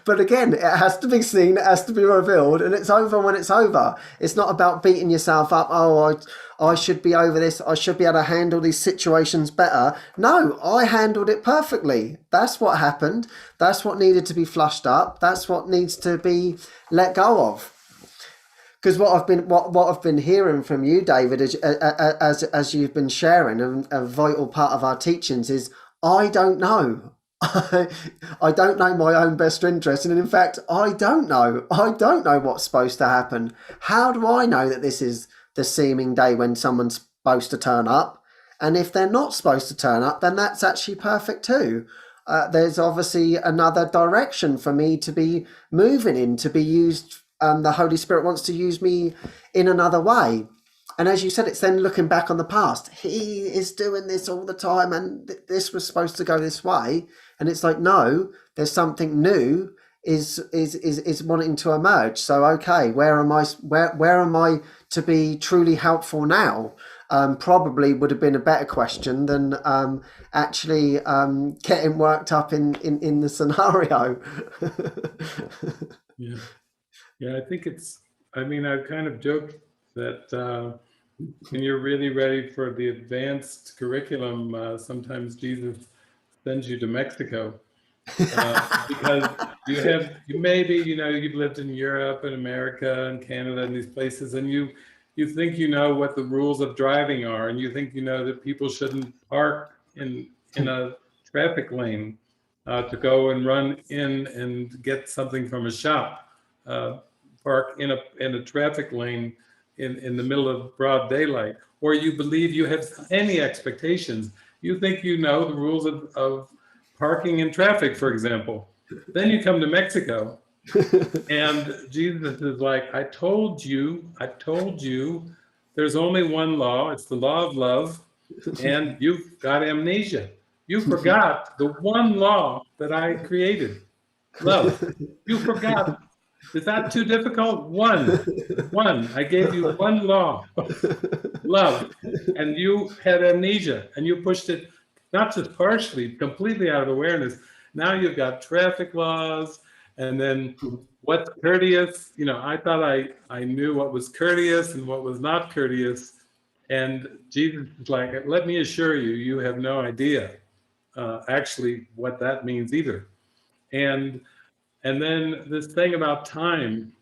B: But again, it has to be seen, it has to be revealed, and it's over when it's over. It's not about beating yourself up. Oh, I should be over this. I should be able to handle these situations better. No, I handled it perfectly. That's what happened. That's what needed to be flushed up. That's what needs to be let go of. Because what I've been hearing from you, David, as you've been sharing, a vital part of our teachings is I don't know. I don't know my own best interest, and in fact, I don't know. I don't know what's supposed to happen. How do I know that this is the seeming day when someone's supposed to turn up? And if they're not supposed to turn up, then that's actually perfect too. There's obviously another direction for me to be moving in, to be used. The Holy Spirit wants to use me in another way. And as you said, it's then looking back on the past. He is doing this all the time, and this was supposed to go this way. And it's like, no, there's something new is wanting to emerge. So, okay, where am I to be truly helpful now? Probably would have been a better question than actually getting worked up in the scenario.
C: Yeah. Yeah, I think I've kind of joked that when you're really ready for the advanced curriculum, sometimes Jesus sends you to Mexico because you've lived in Europe and America and Canada and these places, and you think you know what the rules of driving are, and you think you know that people shouldn't park in a traffic lane to go and run in and get something from a shop. Park in a traffic lane in the middle of broad daylight, or you believe you have any expectations. You think you know the rules of parking in traffic, for example. Then you come to Mexico, and Jesus is like, I told you, there's only one law. It's the law of love, and you've got amnesia. You forgot the one law that I created, love. You forgot. Is that too difficult? One. I gave you one law, love, and you had amnesia, and you pushed it not just partially, completely out of awareness. Now you've got traffic laws, and then what's courteous. I thought I knew what was courteous and what was not courteous, and Jesus is like, let me assure you, you have no idea actually what that means either. And then this thing about time,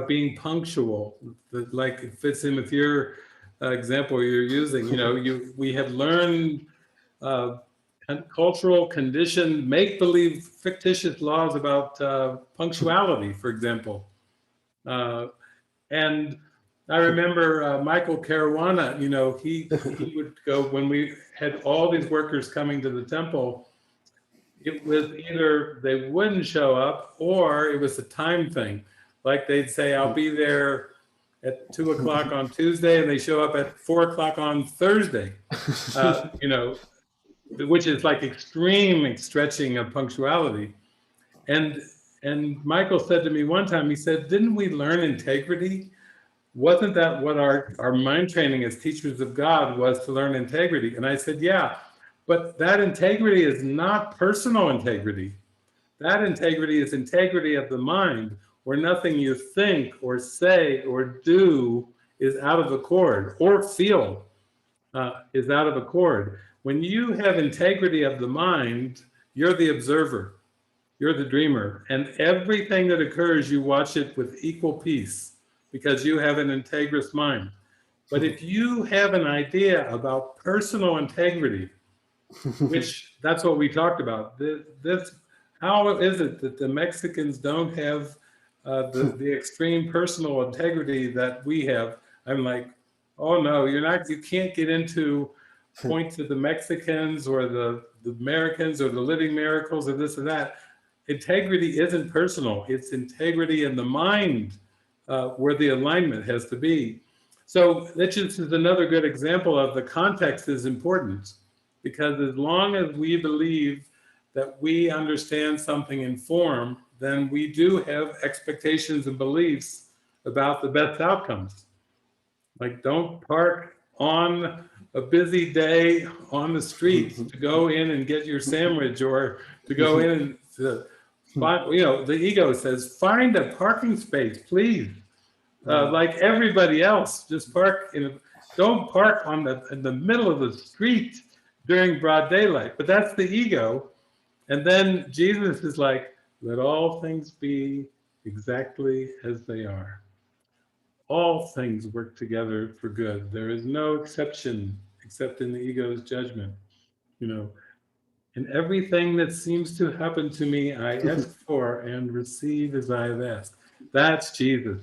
C: being punctual, like it fits in with your example you're using. We have learned cultural conditioned, make-believe, fictitious laws about punctuality, for example. And I remember Michael Caruana, he would go, when we had all these workers coming to the temple, it was either they wouldn't show up or it was a time thing. Like they'd say, I'll be there at 2:00 on Tuesday, and they show up at 4:00 on Thursday, which is like extreme stretching of punctuality. And Michael said to me one time, he said, didn't we learn integrity? Wasn't that what our mind training as teachers of God was, to learn integrity? And I said, yeah. But that integrity is not personal integrity. That integrity is integrity of the mind, where nothing you think or say or do is out of accord, or feel is out of accord. When you have integrity of the mind, you're the observer, you're the dreamer, and everything that occurs, you watch it with equal peace because you have an integrous mind. But if you have an idea about personal integrity, which that's what we talked about. How is it that the Mexicans don't have the extreme personal integrity that we have? I'm like, oh no, you can't get into point to the Mexicans or the Americans or the living miracles or this or that. Integrity isn't personal. It's integrity in the mind where the alignment has to be. So that just is another good example of the context is important. Because as long as we believe that we understand something in form, then we do have expectations and beliefs about the best outcomes. Like, don't park on a busy day on the street to go in and get your sandwich, or to go in and find, the ego says, find a parking space, please. Like everybody else, just park don't park in the middle of the street during broad daylight. But that's the ego. And then Jesus is like, let all things be exactly as they are. All things work together for good. There is no exception except in the ego's judgment. And everything that seems to happen to me, I ask for and receive as I have asked. That's Jesus.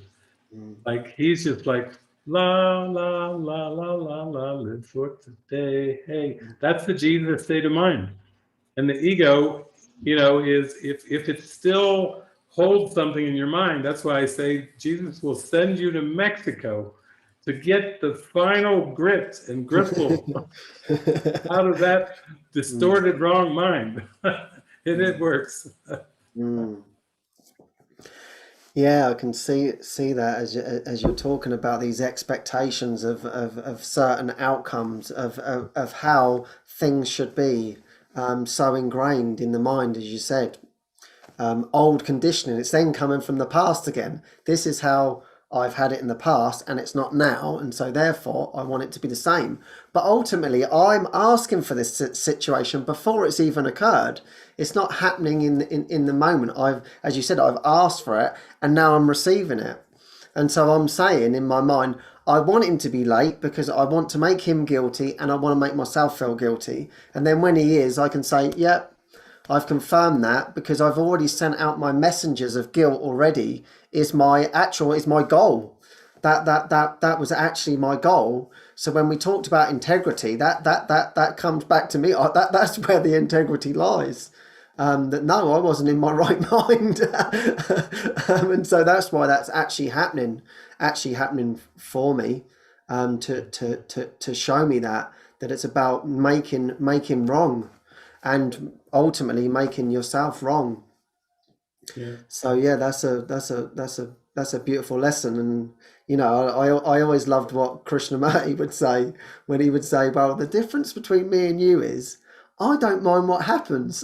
C: Like, he's just like, la, la, la, la, la, la, live for today. Hey, that's the Jesus state of mind. And the ego, is if it still holds something in your mind, that's why I say Jesus will send you to Mexico to get the final grit and gristle out of that distorted wrong mind. And it works.
B: Yeah, I can see that as you're talking about these expectations of certain outcomes of how things should be, so ingrained in the mind, as you said. Old conditioning, it's then coming from the past again. This is how I've had it in the past and it's not now, and so therefore I want it to be the same. But ultimately I'm asking for this situation before it's even occurred. It's not happening in the moment. As you said, I've asked for it and now I'm receiving it. And so I'm saying in my mind, I want him to be late because I want to make him guilty and I want to make myself feel guilty. And then when he is, I can say, yep, I've confirmed that because I've already sent out my messengers of guilt already. Is my goal. That was actually my goal. So when we talked about integrity, that comes back to me. That's where the integrity lies. That no, I wasn't in my right mind. And so that's why that's actually happening for me, to show me that it's about making wrong and ultimately making yourself wrong.
C: Yeah.
B: So yeah, that's a beautiful lesson. And I always loved what Krishnamurti would say when he would say, well, the difference between me and you is I don't mind what happens.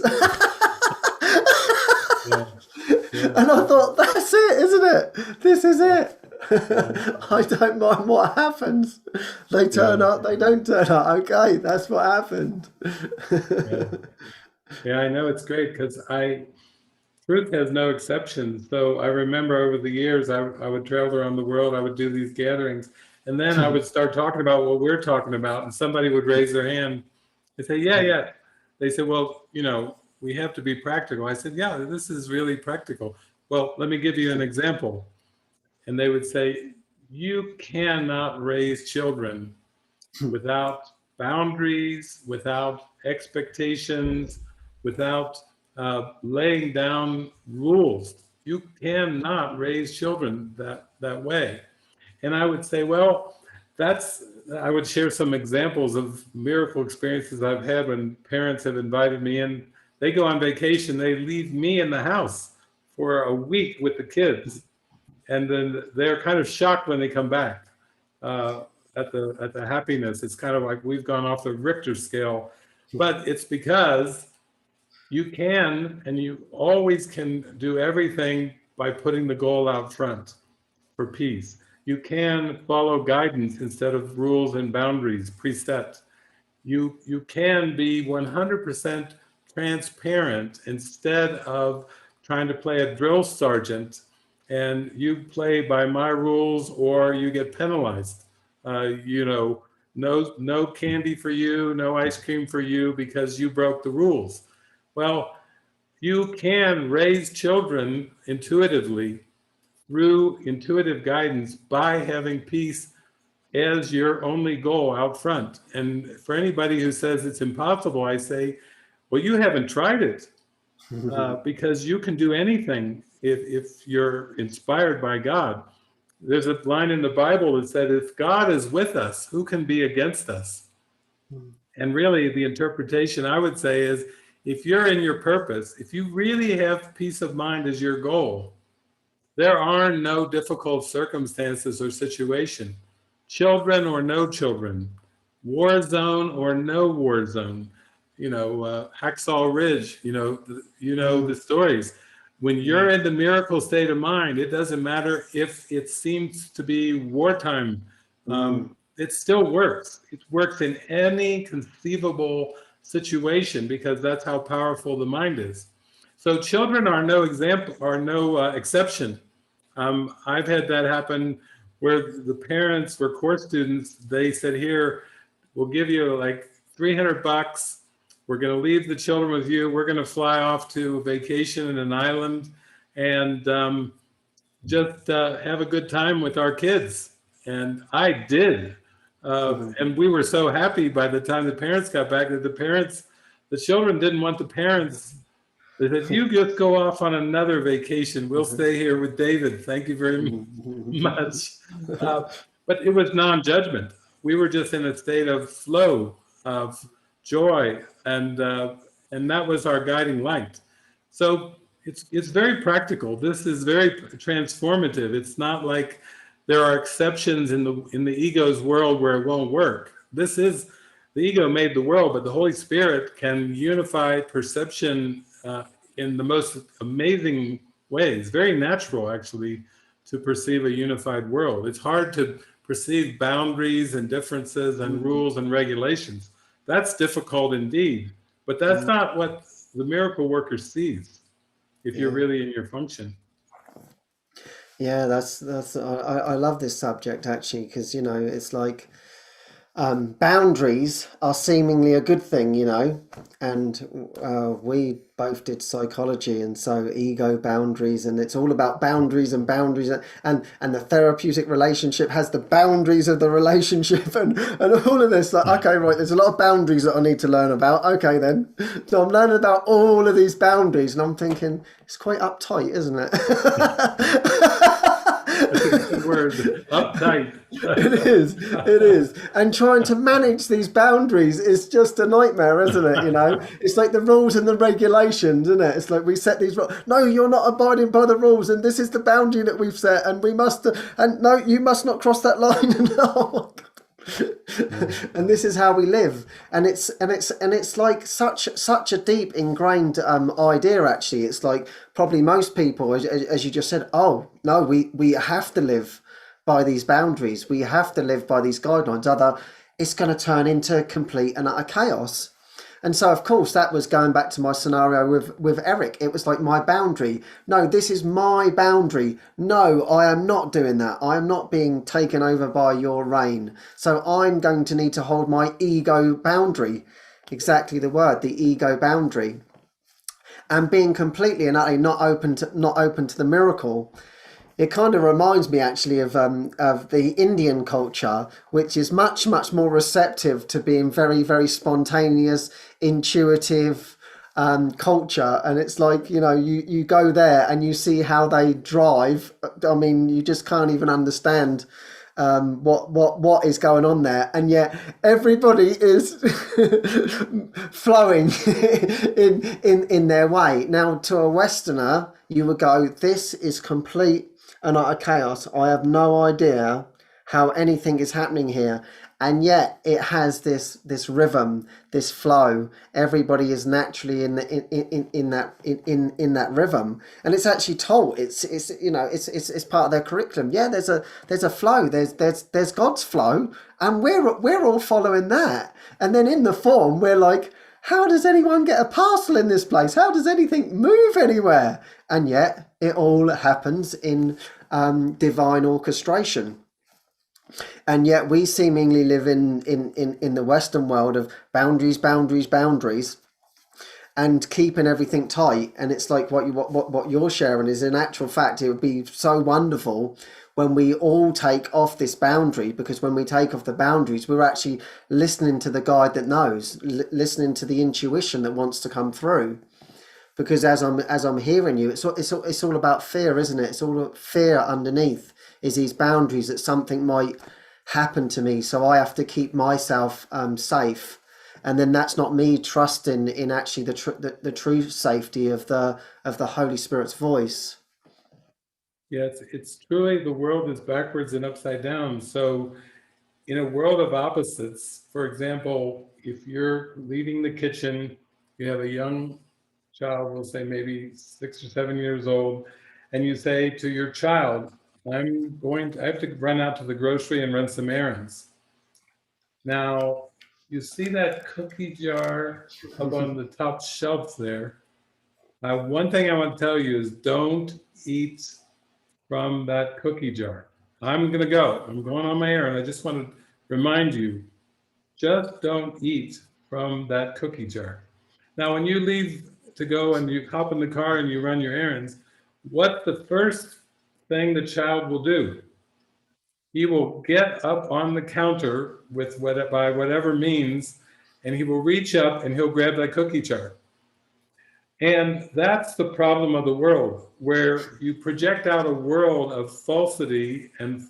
C: Yeah.
B: And I thought, that's it, isn't it? This is it. I don't mind what happens. They turn up, they don't turn up. Okay, that's what happened.
C: Yeah, I know, it's great because truth has no exceptions. So I remember over the years, I would travel around the world, I would do these gatherings, and then I would start talking about what we're talking about, and somebody would raise their hand and say, yeah. They said, well, we have to be practical. I said, yeah, this is really practical. Well, let me give you an example. And they would say, you cannot raise children without boundaries, without expectations, without laying down rules. You cannot raise children that way. And I would say, well, I would share some examples of miracle experiences I've had when parents have invited me in. They go on vacation, they leave me in the house for a week with the kids. And then they're kind of shocked when they come back at the happiness. It's kind of like we've gone off the Richter scale, but it's because you can, and you always can do everything by putting the goal out front for peace. You can follow guidance instead of rules and boundaries preset. You can be 100% transparent instead of trying to play a drill sergeant and you play by my rules or you get penalized. No candy for you, no ice cream for you because you broke the rules. Well, you can raise children intuitively through intuitive guidance by having peace as your only goal out front. And for anybody who says it's impossible, I say, well, you haven't tried it because you can do anything if you're inspired by God. There's a line in the Bible that said, if God is with us, who can be against us? And really the interpretation I would say is, if you're in your purpose, if you really have peace of mind as your goal, there are no difficult circumstances or situation, children or no children, war zone or no war zone. Hacksaw Ridge, the stories. When you're in the miracle state of mind, it doesn't matter if it seems to be wartime. It still works. It works in any conceivable situation because that's how powerful the mind is. So children are no example, are no exception. I've had that happen where the parents were course students. They said, "Here, we'll give you like $300. We're going to leave the children with you. We're going to fly off to a vacation in an island and just have a good time with our kids." And I did. And we were so happy by the time the parents got back that the children didn't want the parents. They said, "You just go off on another vacation. We'll stay here with David. Thank you very much." But it was non-judgment. We were just in a state of flow, of joy, and that was our guiding light. So it's very practical. This is very transformative. It's not like there are exceptions in the ego's world where it won't work. This is the ego made the world, but the Holy Spirit can unify perception in the most amazing ways. Very natural, actually, to perceive a unified world. It's hard to perceive boundaries and differences and rules and regulations. That's difficult indeed, but that's not what the miracle worker sees if you're really in your function.
B: Yeah, that's I love this subject actually, because it's like boundaries are seemingly a good thing, and we both did psychology, and so ego boundaries, and it's all about boundaries and boundaries, and the therapeutic relationship has the boundaries of the relationship, and all of this. Like, okay, right, there's a lot of boundaries that I need to learn about. Okay, then, so I'm learning about all of these boundaries, and I'm thinking it's quite uptight, isn't it?
C: That's a good word, uptight.
B: It is. And trying to manage these boundaries is just a nightmare, isn't it? It's like the rules and the regulations, isn't it? It's like we set these rules. No, you're not abiding by the rules, and this is the boundary that we've set, and we must, and no, you must not cross that line. And this is how we live, and it's like such a deep ingrained idea. Actually, it's like probably most people, as you just said, oh no, we have to live by these boundaries, we have to live by these guidelines, other it's going to turn into complete and utter chaos. And so, of course, that was going back to my scenario with Eric. It was like my boundary. No, this is my boundary. No, I am not doing that. I am not being taken over by your reign. So I'm going to need to hold my ego boundary. Exactly the word, the ego boundary. And being completely and utterly not open to the miracle. It kind of reminds me actually of the Indian culture, which is much more receptive to being very, very spontaneous, intuitive culture. And it's like, you go there and you see how they drive. I mean, you just can't even understand what is going on there, and yet everybody is flowing in their way. Now, to a Westerner, you would go, this is complete and utter chaos. I have no idea how anything is happening here, and yet it has this rhythm, this flow. Everybody is naturally in that rhythm, and it's actually taught. It's part of their curriculum. Yeah, there's a flow. There's God's flow, and we're all following that. And then in the form, we're like, how does anyone get a parcel in this place? How does anything move anywhere? And yet it all happens in divine orchestration. And yet we seemingly live in the Western world of boundaries, and keeping everything tight. And it's like what you're sharing is, in actual fact, it would be so wonderful when we all take off this boundary, because when we take off the boundaries, we're actually listening to the guide that knows, listening to the intuition that wants to come through. Because as I'm hearing you, it's all about fear, isn't it? It's all fear underneath is these boundaries that something might happen to me, so I have to keep myself safe. And then that's not me trusting in actually the true safety of the Holy Spirit's voice.
C: Yeah, it's truly, the world is backwards and upside down. So in a world of opposites, for example, if you're leaving the kitchen, you have a young child, we'll say maybe 6 or 7 years old, and you say to your child, I have to run out to the grocery and run some errands. Now, you see that cookie jar up on the top shelf there. One thing I want to tell you is don't eat from that cookie jar. I'm going to go. I'm going on my errand. I just want to remind you, just don't eat from that cookie jar. Now, when you leave to go and you hop in the car and you run your errands, what's the first thing the child will do? He will get up on the counter by whatever means, and he will reach up and he'll grab that cookie jar. And that's the problem of the world, where you project out a world of falsity and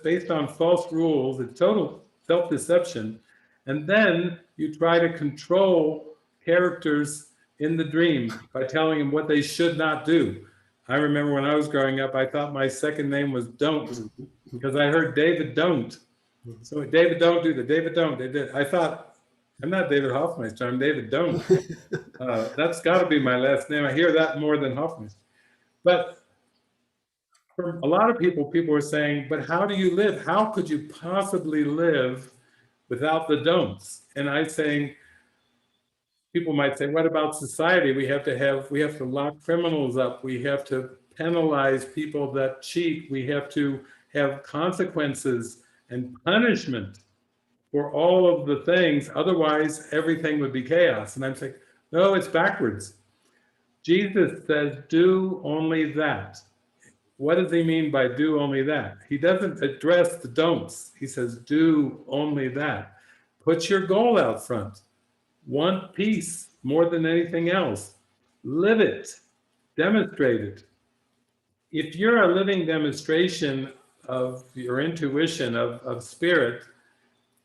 C: based on false rules, it's total self-deception. And then you try to control characters in the dream by telling them what they should not do. I remember when I was growing up, I thought my second name was Don't, because I heard David Don't. So David Don't do that, David Don't, they did. I thought, I'm not David Hoffmeister, I'm David Don't. That's got to be my last name. I hear that more than Hoffmeister. But for a lot of people are saying, but how do you live? How could you possibly live without the don'ts? And I'm saying, people might say, what about society? We have to lock criminals up. We have to penalize people that cheat. We have to have consequences and punishment for all of the things. Otherwise, everything would be chaos. And I'm saying, no, it's backwards. Jesus says, do only that. What does he mean by do only that? He doesn't address the don'ts. He says, do only that. Put your goal out front. Want peace more than anything else. Live it. Demonstrate it. If you're a living demonstration of your intuition of spirit,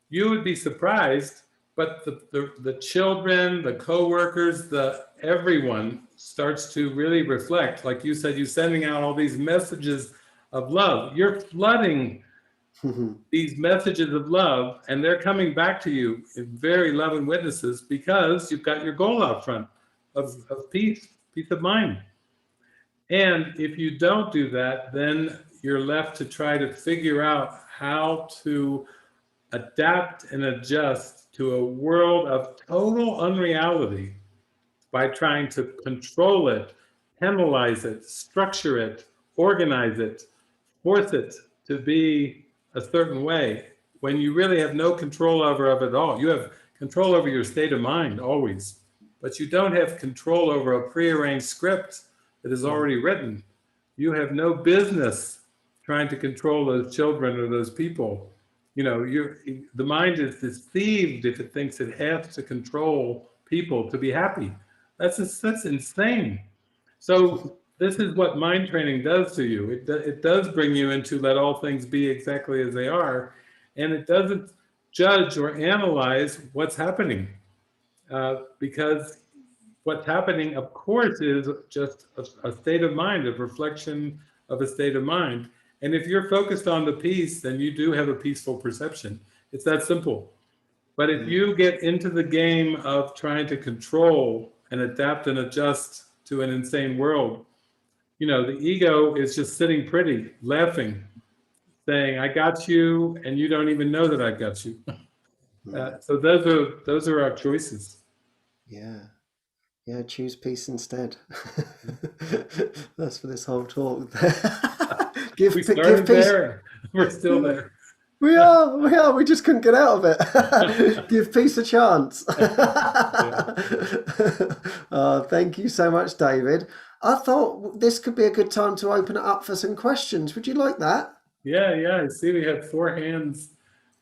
C: you would be surprised, but the children, the co-workers, everyone starts to really reflect. Like you said, you're sending out all these messages of love. You're flooding these messages of love, and they're coming back to you in very loving witnesses because you've got your goal out front of peace of mind. And if you don't do that, then you're left to try to figure out how to adapt and adjust to a world of total unreality by trying to control it, penalize it, structure it, organize it, force it to be a certain way, when you really have no control over it at all. You have control over your state of mind always, but you don't have control over a prearranged script that is already written. You have no business trying to control those children or those people. The mind is deceived if it thinks it has to control people to be happy. That's insane. So this is what mind training does to you. It does bring you into let all things be exactly as they are, and it doesn't judge or analyze what's happening, because what's happening, of course, is just a state of mind, a reflection of a state of mind. And if you're focused on the peace, then you do have a peaceful perception. It's that simple. But if you get into the game of trying to control and adapt and adjust to an insane world, the ego is just sitting pretty, laughing, saying, I got you, and you don't even know that I've got you. So those are our choices.
B: Yeah, choose peace instead. That's for this whole talk.
C: We started there. We're still there.
B: We are. We just couldn't get out of it. Give peace a chance. Thank you so much, David. I thought this could be a good time to open it up for some questions. Would you like that?
C: Yeah. I see we have 4 hands,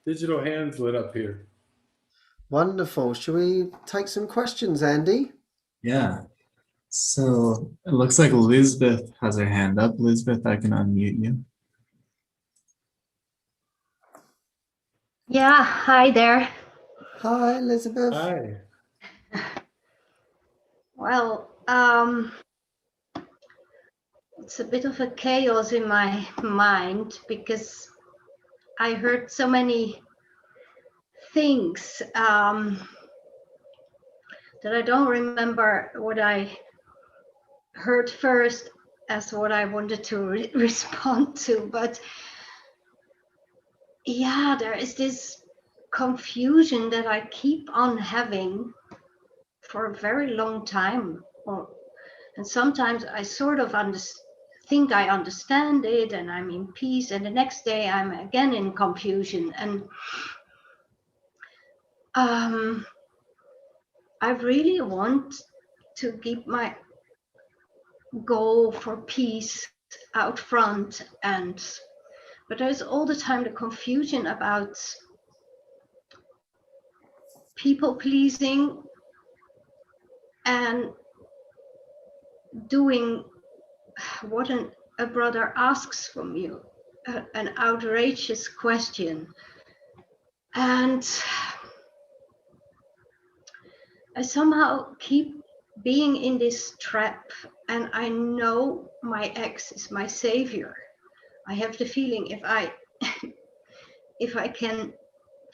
C: digital hands lit up here.
B: Wonderful. Shall we take some questions, Andy?
A: Yeah. So it looks like Elizabeth has her hand up. Elizabeth, I can unmute you.
D: Yeah, hi there.
B: Hi, Elizabeth.
C: Hi.
D: Well, it's a bit of a chaos in my mind because I heard so many things that I don't remember what I heard first as what I wanted to respond to, but yeah, there is this confusion that I keep on having for a very long time, and sometimes I sort of think I understand it and I'm in peace, and the next day I'm again in confusion. And I really want to keep my goal for peace out front, but there's all the time the confusion about people pleasing and doing what a brother asks from you, an outrageous question. And I somehow keep being in this trap, and I know my ex is my savior. I have the feeling if I can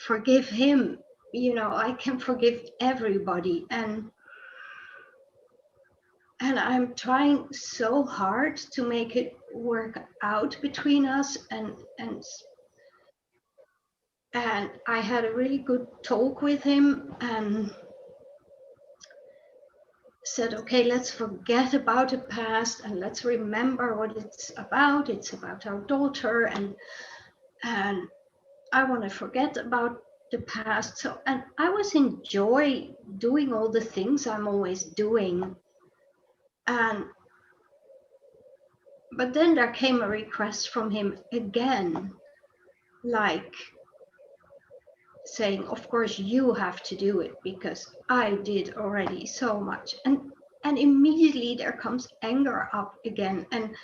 D: forgive him, I can forgive everybody. And I'm trying so hard to make it work out between us, and I had a really good talk with him and said, okay, let's forget about the past and let's remember what it's about. It's about our daughter, and I want to forget about the past. So, and I was enjoy doing all the things I'm always doing. But then there came a request from him again, like saying, of course you have to do it because I did already so much. And immediately there comes anger up again. And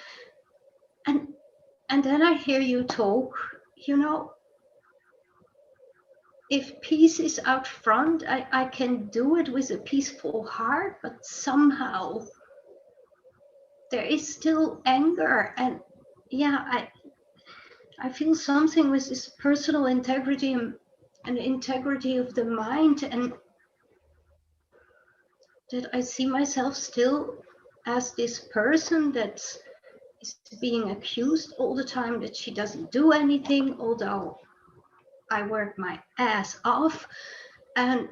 D: then I hear you talk, if peace is out front, I can do it with a peaceful heart, but somehow there is still anger. And yeah, I feel something with this personal integrity and integrity of the mind, and that I see myself still as this person that is being accused all the time that she doesn't do anything, although I work my ass off. And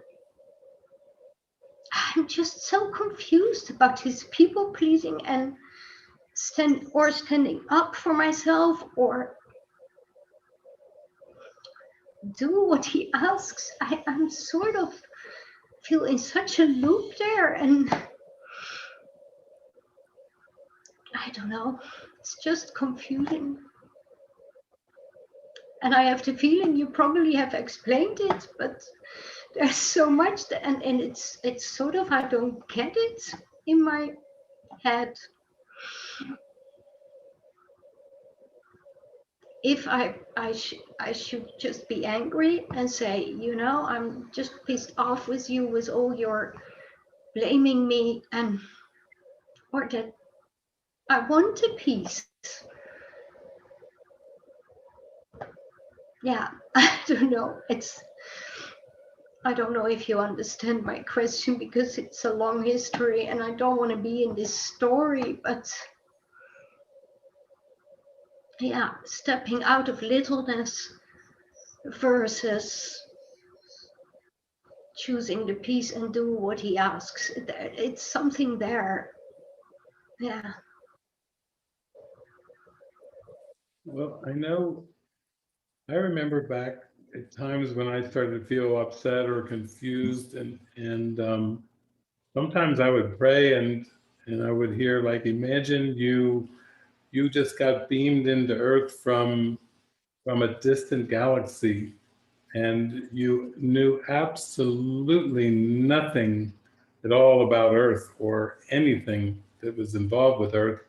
D: I'm just so confused about his people pleasing and standing up for myself or do what he asks. I'm sort of feel in such a loop there, and I don't know, it's just confusing. And I have the feeling you probably have explained it, but there's so much and it's sort of, I don't get it in my head. If I should just be angry and say, I'm just pissed off with you with all your blaming me, or that I want a peace. Yeah, I don't know. I don't know if you understand my question, because it's a long history and I don't want to be in this story, but yeah, stepping out of littleness versus choosing the peace and do what he asks. It's something there. Yeah.
C: Well, I remember back at times when I started to feel upset or confused, and sometimes I would pray and I would hear, like, imagine you just got beamed into Earth from a distant galaxy, and you knew absolutely nothing at all about Earth or anything that was involved with Earth,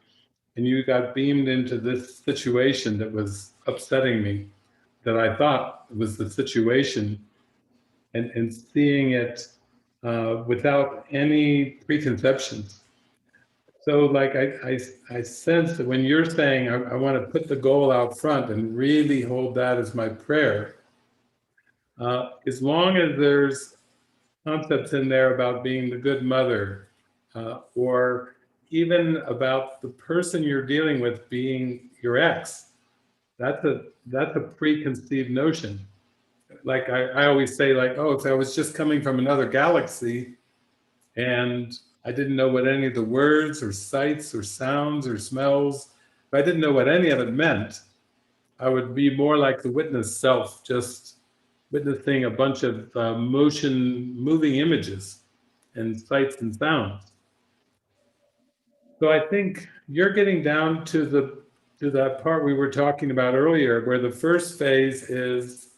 C: and you got beamed into this situation that was upsetting me, that I thought was the situation, and seeing it without any preconceptions. So, like, I sense that when you're saying I want to put the goal out front and really hold that as my prayer, As long as there's concepts in there about being the good mother, or even about the person you're dealing with being your ex, that's a preconceived notion. Like I always say, like, oh, if I was just coming from another galaxy and I didn't know what any of the words or sights or sounds or smells, if I didn't know what any of it meant, I would be more like the witness self, just witnessing a bunch of moving images and sights and sounds. So I think you're getting down to that part we were talking about earlier, where the first phase is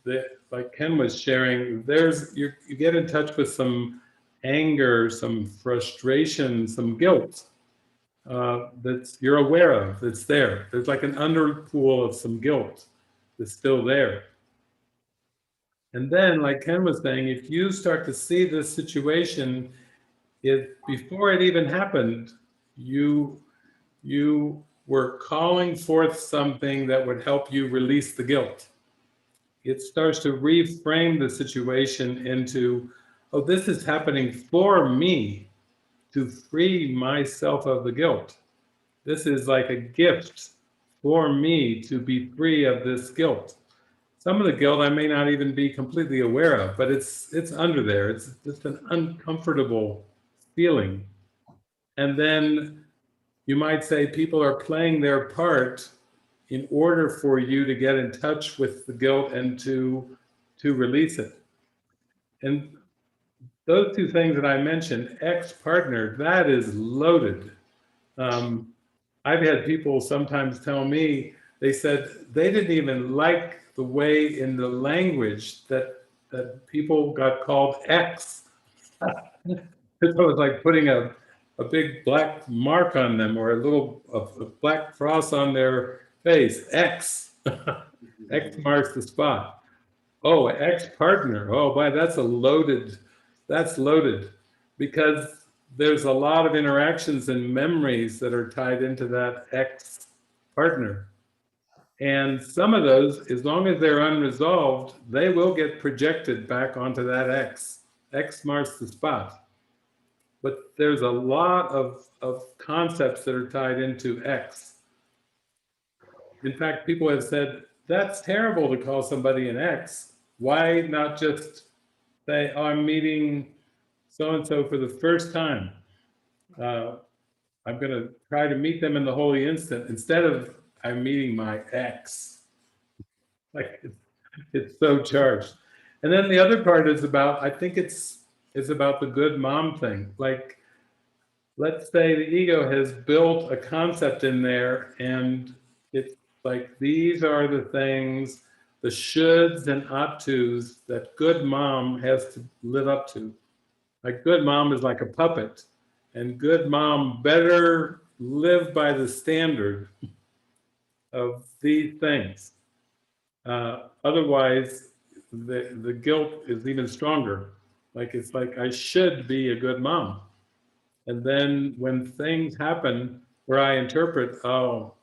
C: that, like Ken was sharing, you get in touch with some anger, some frustration, some guilt that you're aware of, that's there. There's like an underpool of some guilt that's still there. And then, like Ken was saying, if you start to see this situation, before it even happened, you were calling forth something that would help you release the guilt. It starts to reframe the situation into, oh, this is happening for me to free myself of the guilt. This is like a gift for me to be free of this guilt. Some of the guilt I may not even be completely aware of, but it's under there. It's just an uncomfortable feeling. And then you might say people are playing their part in order for you to get in touch with the guilt and to release it. And those two things that I mentioned, ex-partner, that is loaded. I've had people sometimes tell me, they said they didn't even like the way in the language that people got called ex. It was like putting a big black mark on them, or a black cross on their face. X. X marks the spot. Oh, ex-partner. Oh, boy, that's loaded, because there's a lot of interactions and memories that are tied into that ex-partner. And some of those, as long as they're unresolved, they will get projected back onto that X. X marks the spot. But there's a lot of concepts that are tied into X. In fact, people have said, that's terrible to call somebody an X. Why not just say, oh, I'm meeting so-and-so for the first time. I'm going to try to meet them in the holy instant, instead of I'm meeting my ex. Like it's so charged. And then the other part is about, I think it's about the good mom thing. Like, let's say the ego has built a concept in there, and it's like, these are the things, the shoulds and ought tos that good mom has to live up to. Like, good mom is like a puppet, and good mom better live by the standard of these things. Otherwise, the guilt is even stronger. Like, it's like, I should be a good mom. And then when things happen where I interpret, oh,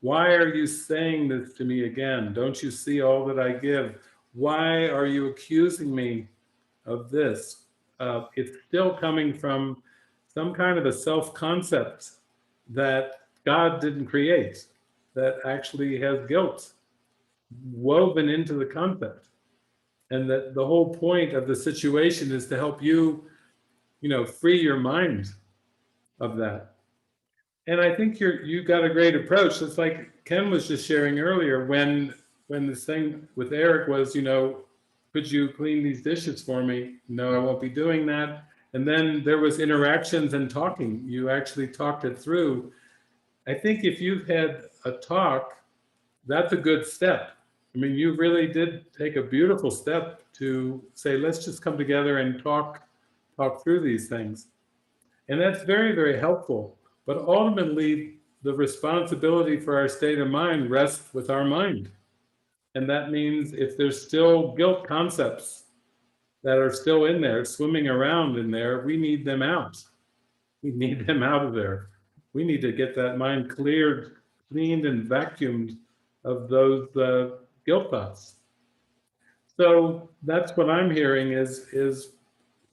C: why are you saying this to me again? Don't you see all that I give? Why are you accusing me of this? It's still coming from some kind of a self-concept that God didn't create, that actually has guilt woven into the concept. And that the whole point of the situation is to help you, free your mind of that. And I think you got a great approach. It's like Ken was just sharing earlier, when this thing with Eric was, could you clean these dishes for me? No, I won't be doing that. And then there was interactions and talking. You actually talked it through. I think if you've had a talk, that's a good step. I mean, you really did take a beautiful step to say, let's just come together and talk through these things. And that's very, very helpful. But ultimately, the responsibility for our state of mind rests with our mind. And that means if there's still guilt concepts that are still in there, swimming around in there, we need them out. We need them out of there. We need to get that mind cleared, cleaned, and vacuumed of those guilt thoughts. So that's what I'm hearing is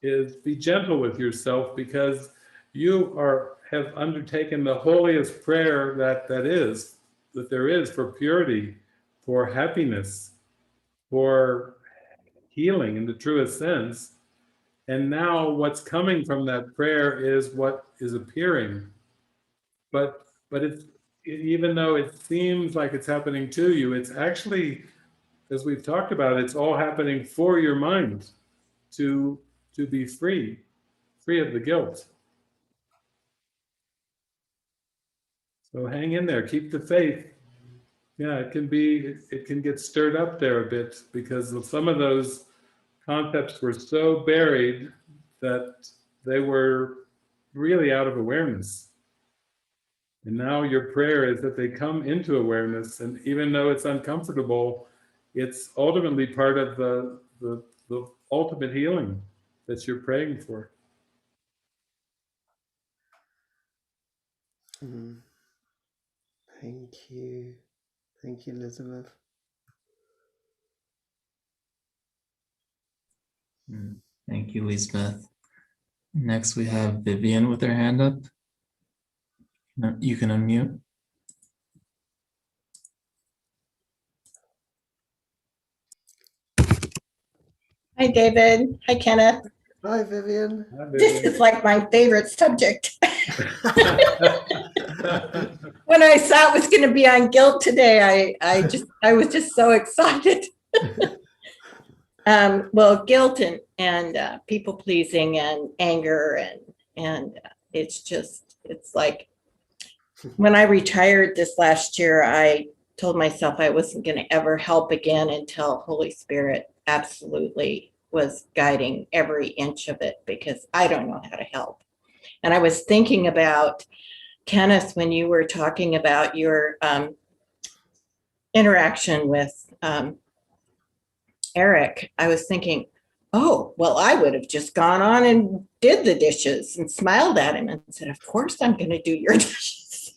C: be gentle with yourself, because you have undertaken the holiest prayer that there is for purity, for happiness, for healing in the truest sense. And now what's coming from that prayer is what is appearing. But even though it seems like it's happening to you, it's actually, as we've talked about, it's all happening for your mind to be free of the guilt. So hang in there, keep the faith. Yeah, it can get stirred up there a bit, because some of those concepts were so buried that they were really out of awareness. And now your prayer is that they come into awareness, and even though it's uncomfortable, it's ultimately part of the ultimate healing that you're praying for.
B: Thank you. Thank you, Elizabeth.
A: Thank you, Lisbeth. Next, we have Vivian with her hand up. You can unmute.
E: Hi, David. Hi, Kenneth.
B: Hi, Vivian.
C: Hi,
E: This
C: Vivian.
E: is like my favorite subject. When I saw it was going to be on guilt today, I was just so excited. Well, guilt and people pleasing and anger and it's like when I retired this last year, I told myself I wasn't going to ever help again until Holy Spirit absolutely was guiding every inch of it, because I don't know how to help. And I was thinking about, Kenneth, when you were talking about your interaction with Eric, I was thinking, oh, well, I would have just gone on and did the dishes and smiled at him and said, of course I'm going to do your dishes,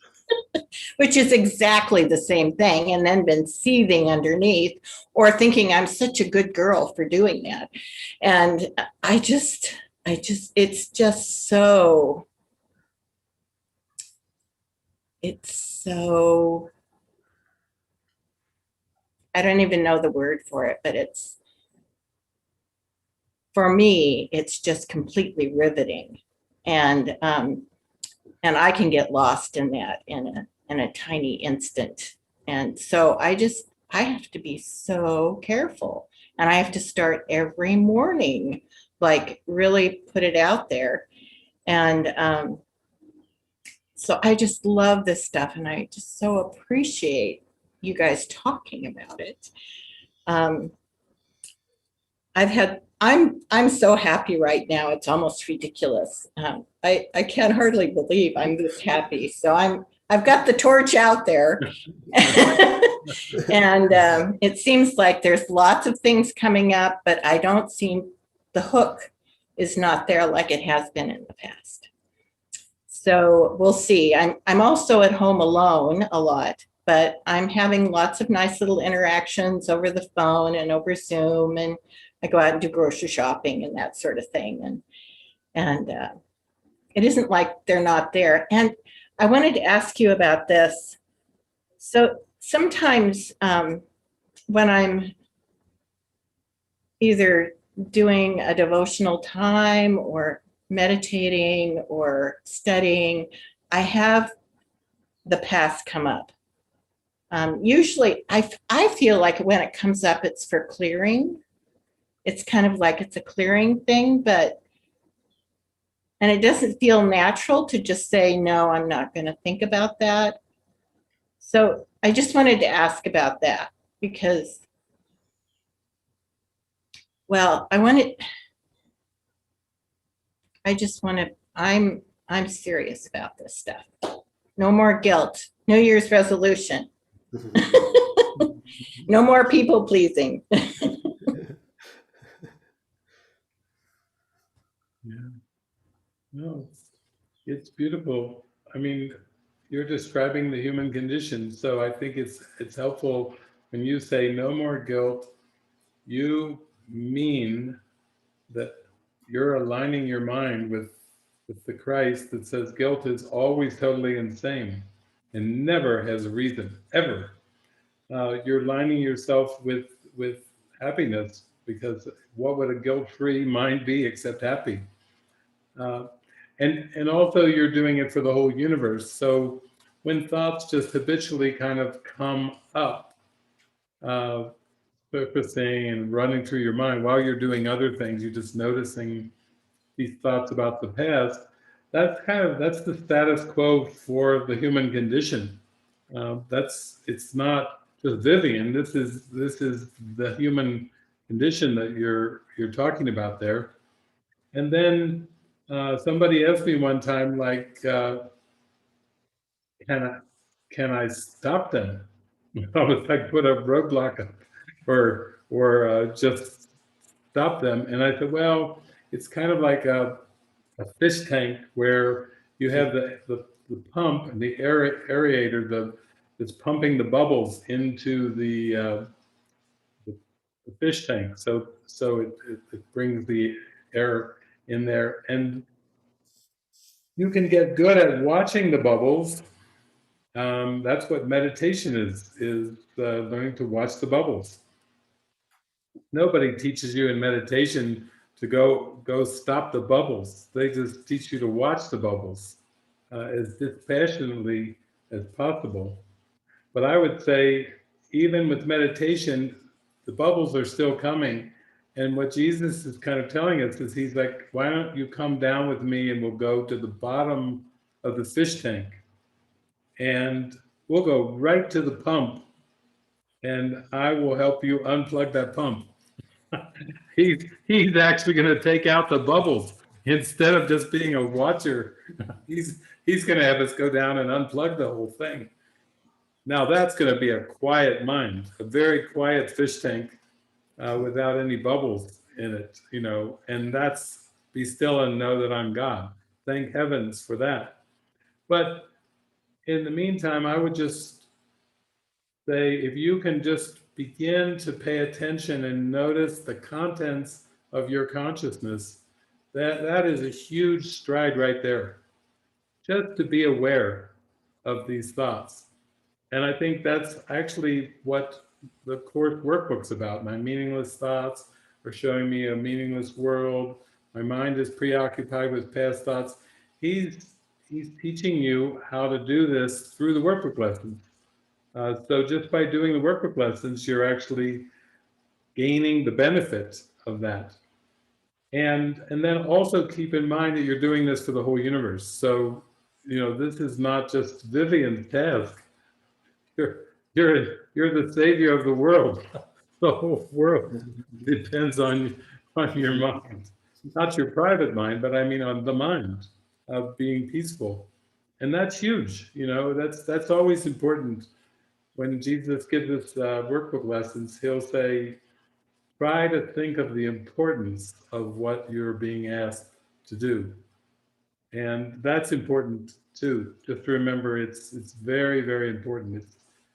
E: which is exactly the same thing, and then been seething underneath or thinking I'm such a good girl for doing that. And it's just so, I don't even know the word for it, but for me, it's just completely riveting. And I can get lost in that in a tiny instant. And so I have to be so careful. And I have to start every morning, like really put it out there. And so I just love this stuff, and I just so appreciate you guys talking about it. I'm so happy right now. It's almost ridiculous. I can't hardly believe I'm this happy. So I've got the torch out there, and it seems like there's lots of things coming up, but I don't seem, the hook is not there like it has been in the past. So we'll see. I'm also at home alone a lot, but I'm having lots of nice little interactions over the phone and over Zoom, and I go out and do grocery shopping and that sort of thing. And it isn't like they're not there. And I wanted to ask you about this. So sometimes when I'm either doing a devotional time or meditating or studying, I have the past come up. Usually I feel like when it comes up, it's for clearing. It's kind of like it's a clearing thing, and it doesn't feel natural to just say, no, I'm not going to think about that. So I just wanted to ask about that, because, well, I'm serious about this stuff. No more guilt. New Year's resolution. No more people pleasing.
C: Yeah. No, it's beautiful. I mean, you're describing the human condition, so I think it's helpful when you say no more guilt, you mean that you're aligning your mind with the Christ that says guilt is always totally insane and never has a reason, ever. You're aligning yourself with happiness, because what would a guilt-free mind be except happy? Uh, and also you're doing it for the whole universe. So when thoughts just habitually kind of come up, surfacing and running through your mind while you're doing other things, you're just noticing these thoughts about the past. That's the status quo for the human condition. It's not just Vivian. This is the human condition that you're talking about there. And then somebody asked me one time, like, can I stop them? I was like, put a roadblock up, or just stop them. And I said, well, it's kind of like a fish tank where you have the pump and the aerator that's pumping the bubbles into the fish tank. So it brings the air in there, and you can get good at watching the bubbles. That's what meditation is learning to watch the bubbles. Nobody teaches you in meditation to go stop the bubbles. They just teach you to watch the bubbles as dispassionately as possible. But I would say, even with meditation, the bubbles are still coming. And what Jesus is kind of telling us is, he's like, why don't you come down with me and we'll go to the bottom of the fish tank, and we'll go right to the pump, and I will help you unplug that pump. He's actually going to take out the bubbles instead of just being a watcher. He's going to have us go down and unplug the whole thing. Now that's going to be a quiet mind, a very quiet fish tank without any bubbles in it, and that's be still and know that I'm God. Thank heavens for that. But in the meantime, I would just say, if you can just begin to pay attention and notice the contents of your consciousness, that is a huge stride right there. Just to be aware of these thoughts. And I think that's actually what the Course workbook's about. My meaningless thoughts are showing me a meaningless world. My mind is preoccupied with past thoughts. He's teaching you how to do this through the workbook lessons. So just by doing the workbook lessons, you're actually gaining the benefit of that. And then also keep in mind that you're doing this for the whole universe. So, this is not just Vivian's task. You're the savior of the world. The whole world depends on your mind. Not your private mind, but I mean on the mind of being peaceful. And that's huge. That's always important. When Jesus gives us workbook lessons, he'll say, try to think of the importance of what you're being asked to do. And that's important too. Just remember, it's very, very important.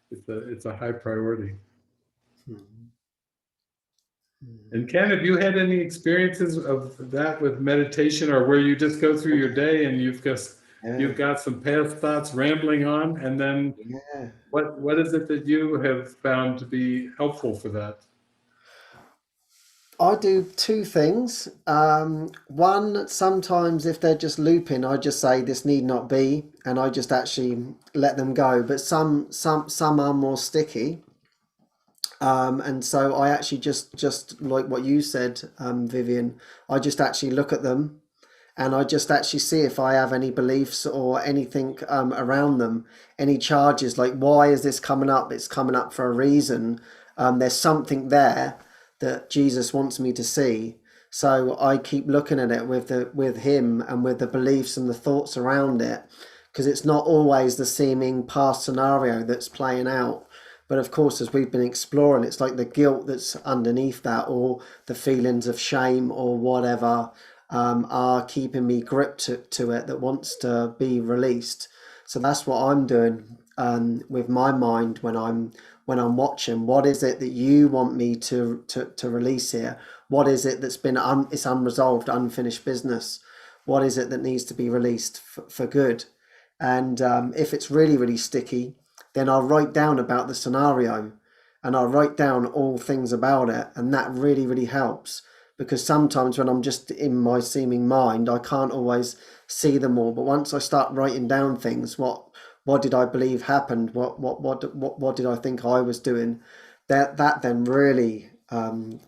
C: It's a high priority. And Ken, have you had any experiences of that with meditation, or where you just go through your day and you've got some past thoughts rambling on, and then what is it that you have found to be helpful for that?
B: I do two things. One, sometimes if they're just looping, I just say this need not be, and I just actually let them go. But some are more sticky. And so I actually just like what you said, Vivian, I just actually look at them, and I just actually see if I have any beliefs or anything around them, any charges, like, why is this coming up? It's coming up for a reason. There's something there that Jesus wants me to see. So I keep looking at it with him and with the beliefs and the thoughts around it, because it's not always the seeming past scenario that's playing out. But of course, as we've been exploring, it's like the guilt that's underneath that, or the feelings of shame or whatever, are keeping me gripped to it, that wants to be released. So that's what I'm doing. with my mind when I'm watching. What is it that you want me to release here? What is it that's been it's unresolved, unfinished business? What is it that needs to be released for good? And if it's really, really sticky, then I'll write down about the scenario, and I'll write down all things about it, and that really, really helps. Because sometimes when I'm just in my seeming mind, I can't always see them all. But once I start writing down things, what did I believe happened? What did I think I was doing? That then really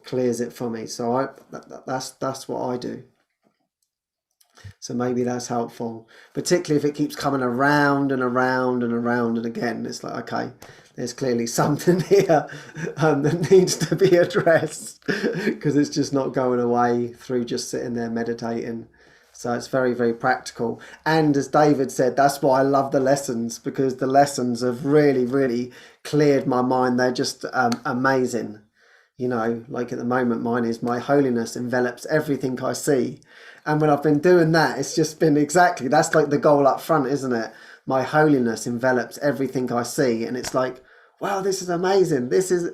B: clears it for me. So that's what I do. So maybe that's helpful, particularly if it keeps coming around and around and around and again. It's like, okay, there's clearly something here that needs to be addressed, because it's just not going away through just sitting there meditating. So it's very, very practical. And as David said, that's why I love the lessons, because the lessons have really, really cleared my mind. They're just amazing. You know, like at the moment, mine is my holiness envelops everything I see. And when I've been doing that, it's just been exactly, that's like the goal up front, isn't it? My holiness envelops everything I see. And it's like, wow, this is amazing. This is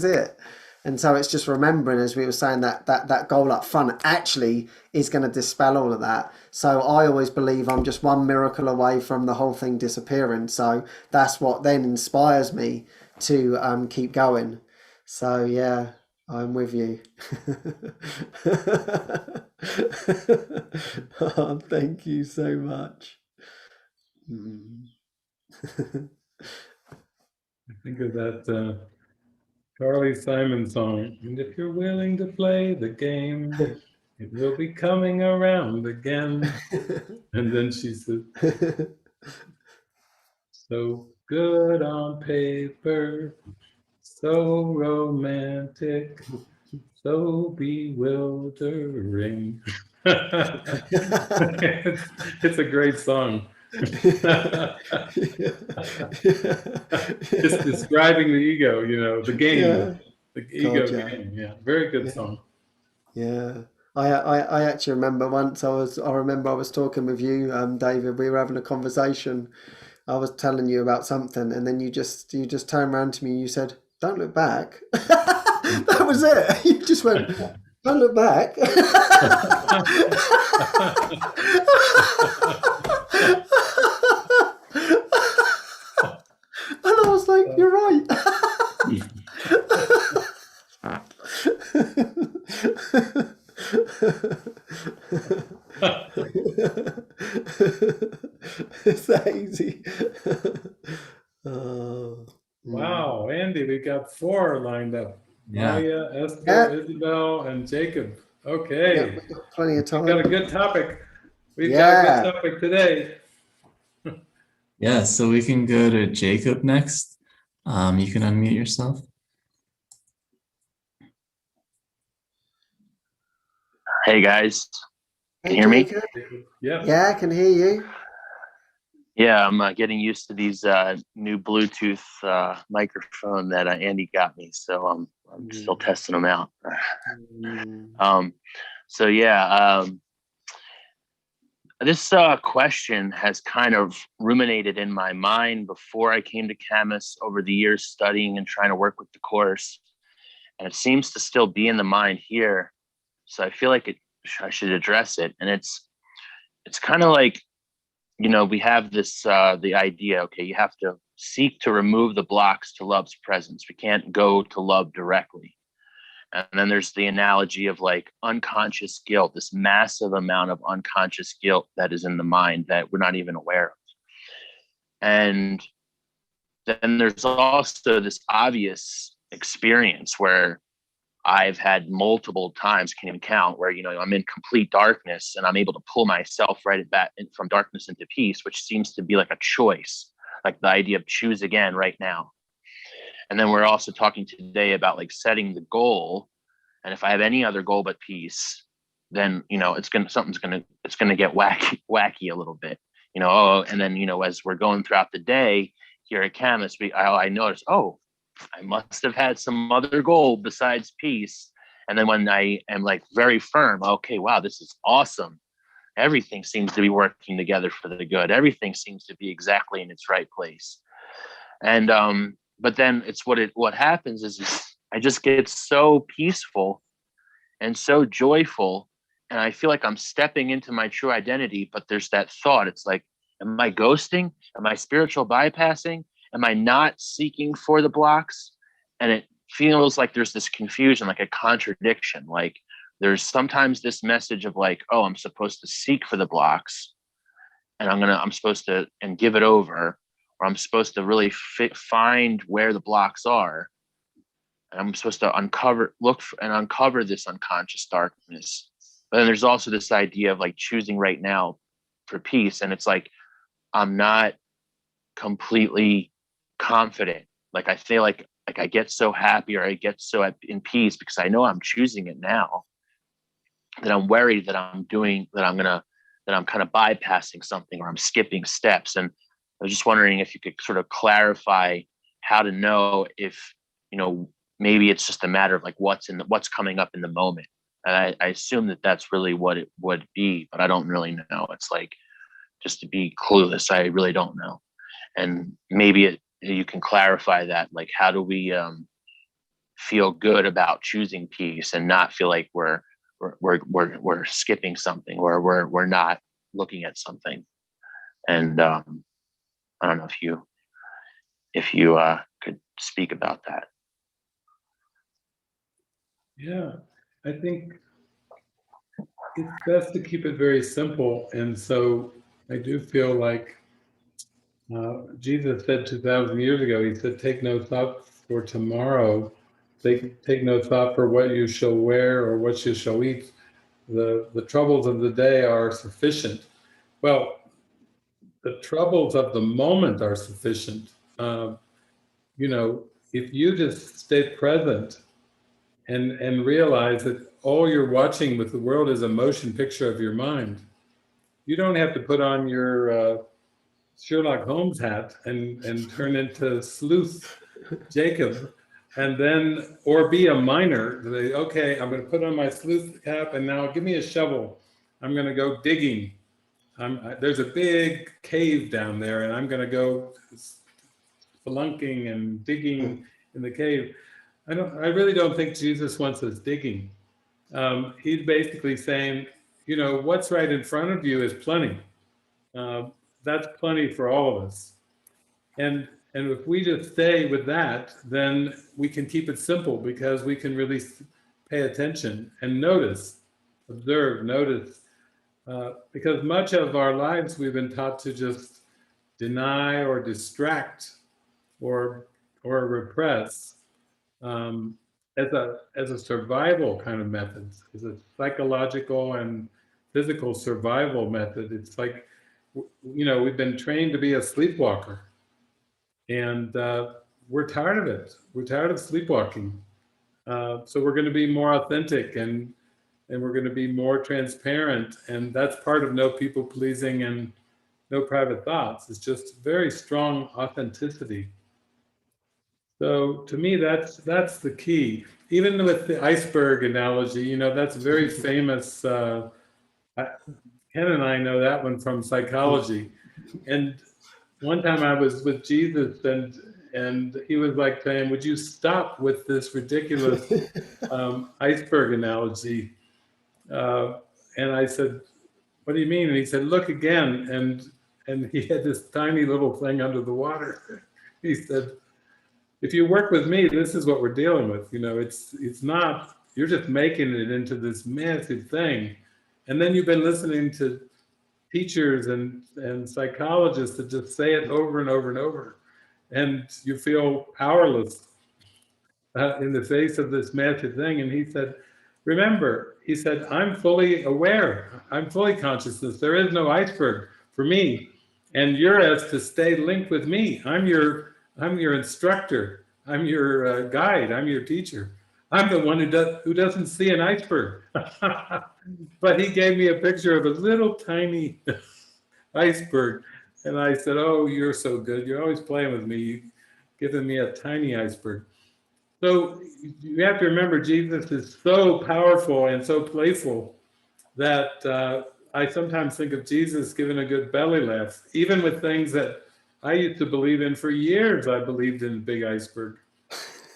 B: it. And so it's just remembering, as we were saying, that goal up front actually is going to dispel all of that. So I always believe I'm just one miracle away from the whole thing disappearing. So that's what then inspires me to keep going. So yeah, I'm with you. Oh, thank you so much.
C: I think of that Carly Simon song, and if you're willing to play the game, it will be coming around again. And then she said, so good on paper, so romantic, so bewildering. It's a great song. Just describing the ego, you know, the game, the ego game. Yeah, very good song.
B: Yeah. I actually remember once I was talking with you, David. We were having a conversation. I was telling you about something, and then you just turned around to me and you said, "Don't look back." That was it. You just went, "Don't look back." And I was like, "You're right." It's that easy.
C: Wow, Andy, we got 4 lined up.
A: Yeah.
C: Maya, Esther, Isabel, and Jacob. Okay.
B: Yeah, we've got plenty of time.
C: We've got a good topic. We've got a good topic today.
A: Yeah, so we can go to Jacob next. You can unmute yourself.
F: Hey guys, can you hear me?
C: Yeah.
B: Yeah, I can hear you.
F: Yeah, I'm getting used to these new Bluetooth microphone that Andy got me, so I'm still testing them out. So yeah, this question has kind of ruminated in my mind before I came to Camus, over the years studying and trying to work with the course, and it seems to still be in the mind here. So I feel like I should address it. And it's kind of like, you know, we have this, the idea, okay, you have to seek to remove the blocks to love's presence. We can't go to love directly. And then there's the analogy of like unconscious guilt, this massive amount of unconscious guilt that is in the mind that we're not even aware of. And then there's also this obvious experience where I've had multiple times, can't even count, where, you know, I'm in complete darkness and I'm able to pull myself right back from darkness into peace, which seems to be like a choice, like the idea of choose again right now. And then we're also talking today about like setting the goal. And if I have any other goal but peace, then, you know, it's gonna get wacky a little bit, you know. Oh, and then, you know, as we're going throughout the day here at Camus, I noticed, oh, I must have had some other goal besides peace. And then when I am like very firm, okay, wow, this is awesome. Everything seems to be working together for the good. Everything seems to be exactly in its right place. And but then it's what happens is I just get so peaceful and so joyful, and I feel like I'm stepping into my true identity. But there's that thought, it's like, am I ghosting? Am I spiritual bypassing? Am I not seeking for the blocks? And it feels like there's this confusion, like a contradiction. Like there's sometimes this message of like, oh, I'm supposed to seek for the blocks, and I'm supposed to and give it over, or I'm supposed to really find where the blocks are. And I'm supposed to uncover this unconscious darkness. But then there's also this idea of like choosing right now for peace. And it's like, I'm not completely confident. Like I feel like I get so happy, or I get so in peace because I know I'm choosing it now, that I'm worried that I'm kind of bypassing something, or I'm skipping steps. And I was just wondering if you could sort of clarify how to know if, maybe it's just a matter of like what's coming up in the moment. And I assume that that's really what it would be, but I don't really know. It's like, just to be clueless, I really don't know. And maybe you can clarify that, like, how do we feel good about choosing peace and not feel like we're skipping something, or we're not looking at something. And I don't know if you could speak about that.
C: Yeah, I think it's best to keep it very simple. And so I do feel like Jesus said 2,000 years ago, he said, take no thought for tomorrow. Take no thought for what you shall wear or what you shall eat. The troubles of the day are sufficient. Well, the troubles of the moment are sufficient. If you just stay present and realize that all you're watching with the world is a motion picture of your mind, you don't have to put on your Sherlock Holmes hat and turn into sleuth Jacob, and then, or be a miner. Okay, I'm going to put on my sleuth cap, and now give me a shovel. I'm going to go digging. There's a big cave down there, and I'm going to go spelunking and digging in the cave. I really don't think Jesus wants us digging. He's basically saying, what's right in front of you is plenty. That's plenty for all of us. And if we just stay with that, then we can keep it simple, because we can really pay attention and observe, notice. Because much of our lives we've been taught to just deny or distract or repress as a survival kind of method, as a psychological and physical survival method. It's like, we've been trained to be a sleepwalker, and we're tired of it. We're tired of sleepwalking. So we're going to be more authentic, and we're going to be more transparent. And that's part of no people pleasing and no private thoughts. It's just very strong authenticity. So to me, that's the key. Even with the iceberg analogy, that's very famous. Ken and I know that one from psychology. And one time I was with Jesus, and he was like saying, would you stop with this ridiculous iceberg analogy? And I said, what do you mean? And he said, look again. And he had this tiny little thing under the water. He said, if you work with me, this is what we're dealing with. It's not, you're just making it into this massive thing. And then you've been listening to teachers and psychologists that just say it over and over and over. And you feel powerless in the face of this massive thing. And he said, remember, he said, I'm fully aware. I'm fully consciousness. There is no iceberg for me. And you're asked to stay linked with me. I'm your instructor. I'm your guide. I'm your teacher. I'm the one who doesn't see an iceberg. But he gave me a picture of a little tiny iceberg. And I said, oh, you're so good. You're always playing with me. You're giving me a tiny iceberg. So you have to remember, Jesus is so powerful and so playful that I sometimes think of Jesus giving a good belly laugh, even with things that I used to believe in for years. I believed in big iceberg.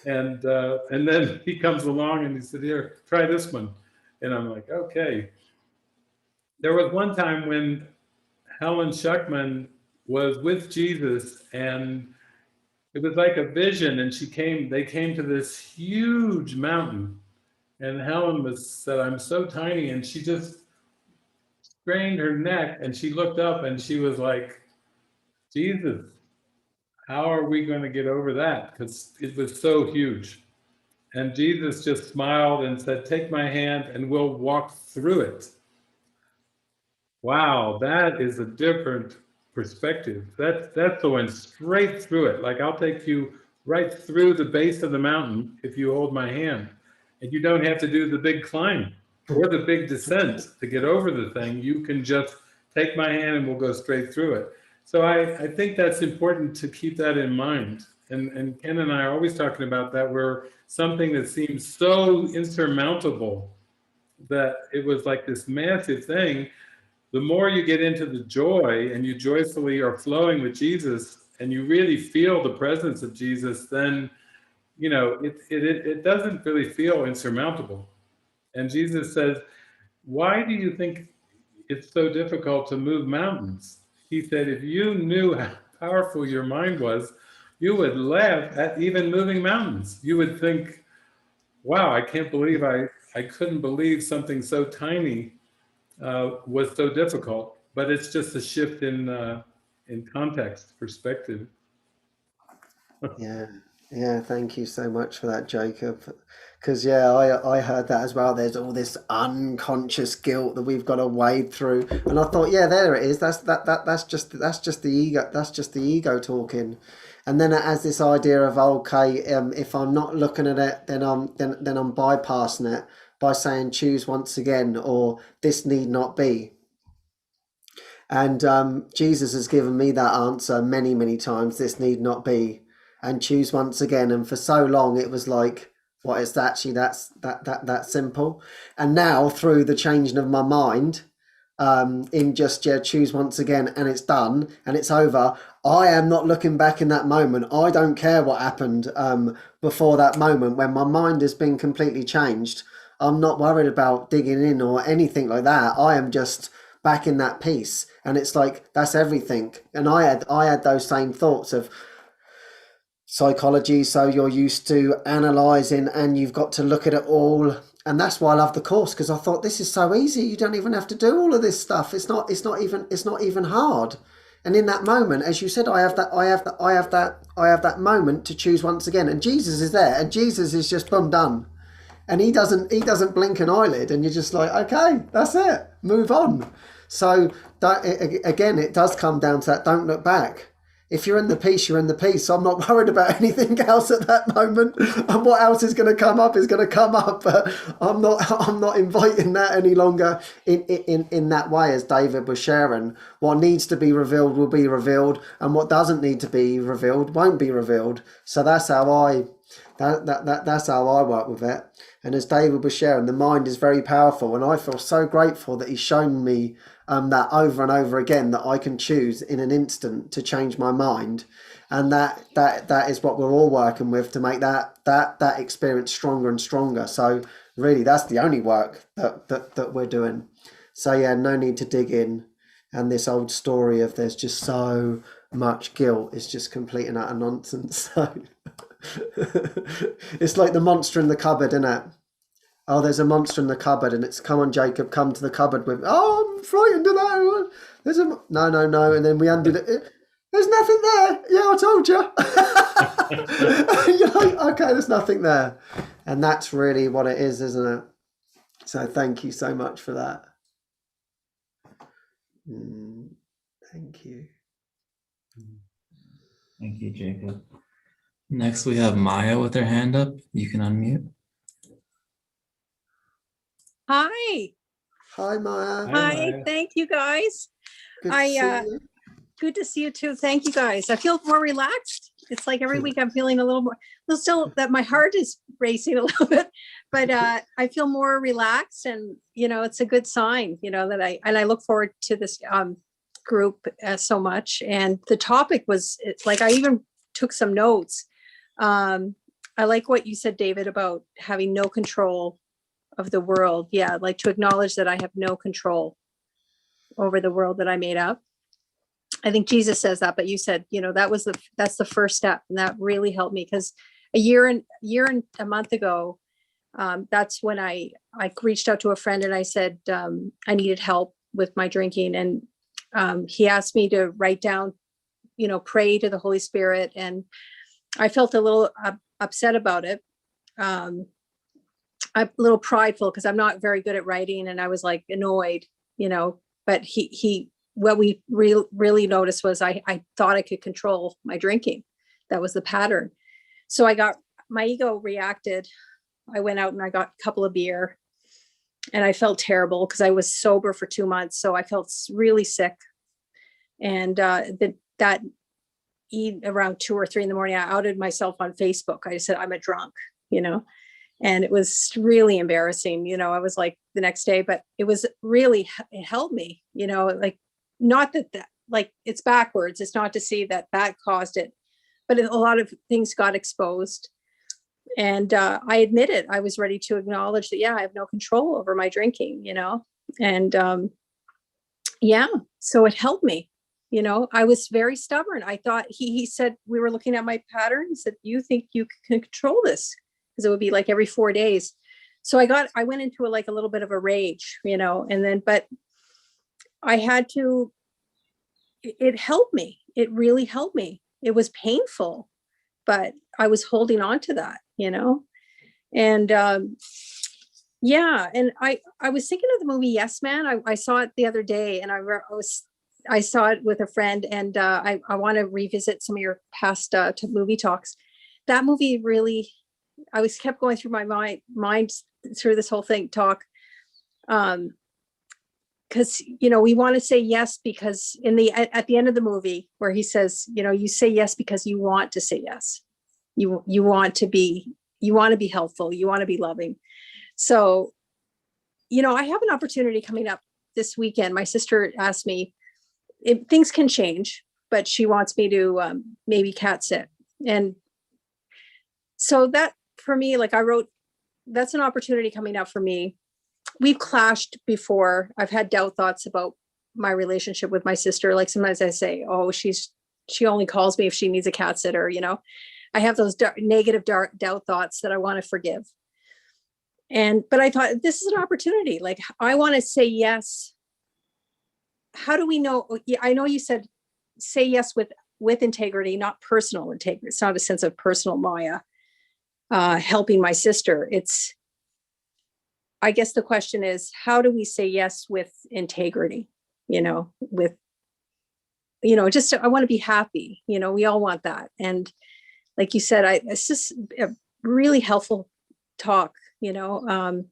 C: And then he comes along and he said, here, try this one. And I'm like, okay. There was one time when Helen Schuckman was with Jesus, and it was like a vision, and they came to this huge mountain, and Helen said, I'm so tiny, and she just strained her neck, and she looked up and she was like, Jesus, how are we going to get over that? Because it was so huge. And Jesus just smiled and said, take my hand and we'll walk through it. Wow, that is a different perspective. That's going straight through it. Like, I'll take you right through the base of the mountain if you hold my hand. And you don't have to do the big climb or the big descent to get over the thing. You can just take my hand and we'll go straight through it. So I think that's important to keep that in mind. And Ken and I are always talking about that, where something that seems so insurmountable, that it was like this massive thing. The more you get into the joy and you joyfully are flowing with Jesus and you really feel the presence of Jesus, then, you know, it doesn't really feel insurmountable. And Jesus says, why do you think it's so difficult to move mountains? He said, if you knew how powerful your mind was, you would laugh at even moving mountains. You would think, wow, I can't believe I couldn't believe something so tiny was so difficult. But it's just a shift in context, perspective.
B: Yeah, thank you so much for that, Jacob. Because I heard that as well. There's all this unconscious guilt that we've got to wade through, and I thought, yeah, there it is. That's just the ego. That's just the ego talking. And then it has this idea of, okay, if I'm not looking at it, then I'm bypassing it by saying choose once again, or this need not be. And Jesus has given me that answer many, many times. This need not be, and choose once again. And for so long, it was like, what is actually that simple. And now, through the changing of my mind, in just choose once again, and it's done and it's over. I am not looking back in that moment. I don't care what happened before that moment. When my mind has been completely changed, I'm not worried about digging in or anything like that. I am just back in that peace, and it's like, that's everything. And I had those same thoughts of psychology, so you're used to analyzing and you've got to look at it all. And that's why I love the course, because I thought, this is so easy. You don't even have to do all of this stuff. It's not even hard. And in that moment, as you said, I have that moment to choose once again, and Jesus is there, and Jesus is just boom, done. And he doesn't blink an eyelid, and you're just like, okay, that's it, move on. So again, it does come down to that, don't look back. If you're in the peace, you're in the peace. So I'm not worried about anything else at that moment. And what else is going to come up is going to come up. But I'm not inviting that any longer in that way, as David was sharing. What needs to be revealed will be revealed, and what doesn't need to be revealed won't be revealed. So that's how that's how I work with it. And as David was sharing, the mind is very powerful, and I feel so grateful that he's shown me that over and over again, that I can choose in an instant to change my mind, and that is what we're all working with, to make that experience stronger and stronger. So really, that's the only work that we're doing. So yeah, no need to dig in. And this old story of there's just so much guilt is just complete and utter nonsense. So it's like the monster in the cupboard, isn't it? Oh, there's a monster in the cupboard, and it's, come on, Jacob, come to the cupboard with, oh, I'm frightened of that. There's no. And then we undid it. There's nothing there. Yeah, I told you. You're like, okay, there's nothing there. And that's really what it is, isn't it? So thank you so much for that. Thank you.
A: Thank you, Jacob. Next, we have Maya with her hand up. You can unmute.
G: Hi.
B: Hi, Maya.
G: Hi. Thank you, guys.
B: Good to see you.
G: Good to see you too. Thank you, guys. I feel more relaxed. It's like every week I'm feeling a little more, still that my heart is racing a little bit, but I feel more relaxed, and, you know, it's a good sign, you know, that I look forward to this group so much. And the topic was, it's like, I even took some notes. I like what you said, David, about having no control of the world. Yeah, like to acknowledge that I have no control over the world that I made up. I think Jesus says that, but you said, that's the first step. And that really helped me, because a year and a month ago, that's when I reached out to a friend and I said, I needed help with my drinking. And he asked me to write down, pray to the Holy Spirit. And I felt a little upset about it. I'm a little prideful because I'm not very good at writing. And I was like annoyed, but what we really noticed was I thought I could control my drinking. That was the pattern. So my ego reacted. I went out and I got a couple of beer and I felt terrible because I was sober for 2 months. So I felt really sick. And that around 2 or 3 in the morning, I outed myself on Facebook. I said, I'm a drunk, and it was really embarrassing. I was like the next day, but it was really, it helped me, like, not that like it's backwards. It's not to see that caused it, but a lot of things got exposed. And I admitted, I was ready to acknowledge that, I have no control over my drinking, and so it helped me. I was very stubborn. I thought he said, we were looking at my pattern. He said, you think you can control this? Because it would be like every 4 days. So I went into a little bit of a rage, and then, but I had to, it helped me. It really helped me. It was painful, but I was holding on to that, and and I was thinking of the movie Yes Man. I saw it the other day, and I saw it with a friend, and I want to revisit some of your past movie talks. That movie really, kept going through my mind through this whole talk. Because, we want to say yes, because at the end of the movie where he says, you say yes because you want to say yes. You want to be helpful. You want to be loving. So, I have an opportunity coming up this weekend. My sister asked me if things can change, but she wants me to maybe cat sit. And so that for me, I wrote, that's an opportunity coming up for me. We've clashed before. I've had doubt thoughts about my relationship with my sister. Like sometimes I say, oh, she only calls me if she needs a cat sitter. I have those negative doubt thoughts that I want to forgive. But I thought this is an opportunity. Like, I want to say yes. How do we know? I know you said say yes with integrity, not personal integrity. It's not a sense of personal Maya, helping my sister. I guess the question is, how do we say yes with integrity? Just, I want to be happy. We all want that. And like you said, it's just a really helpful talk. I'm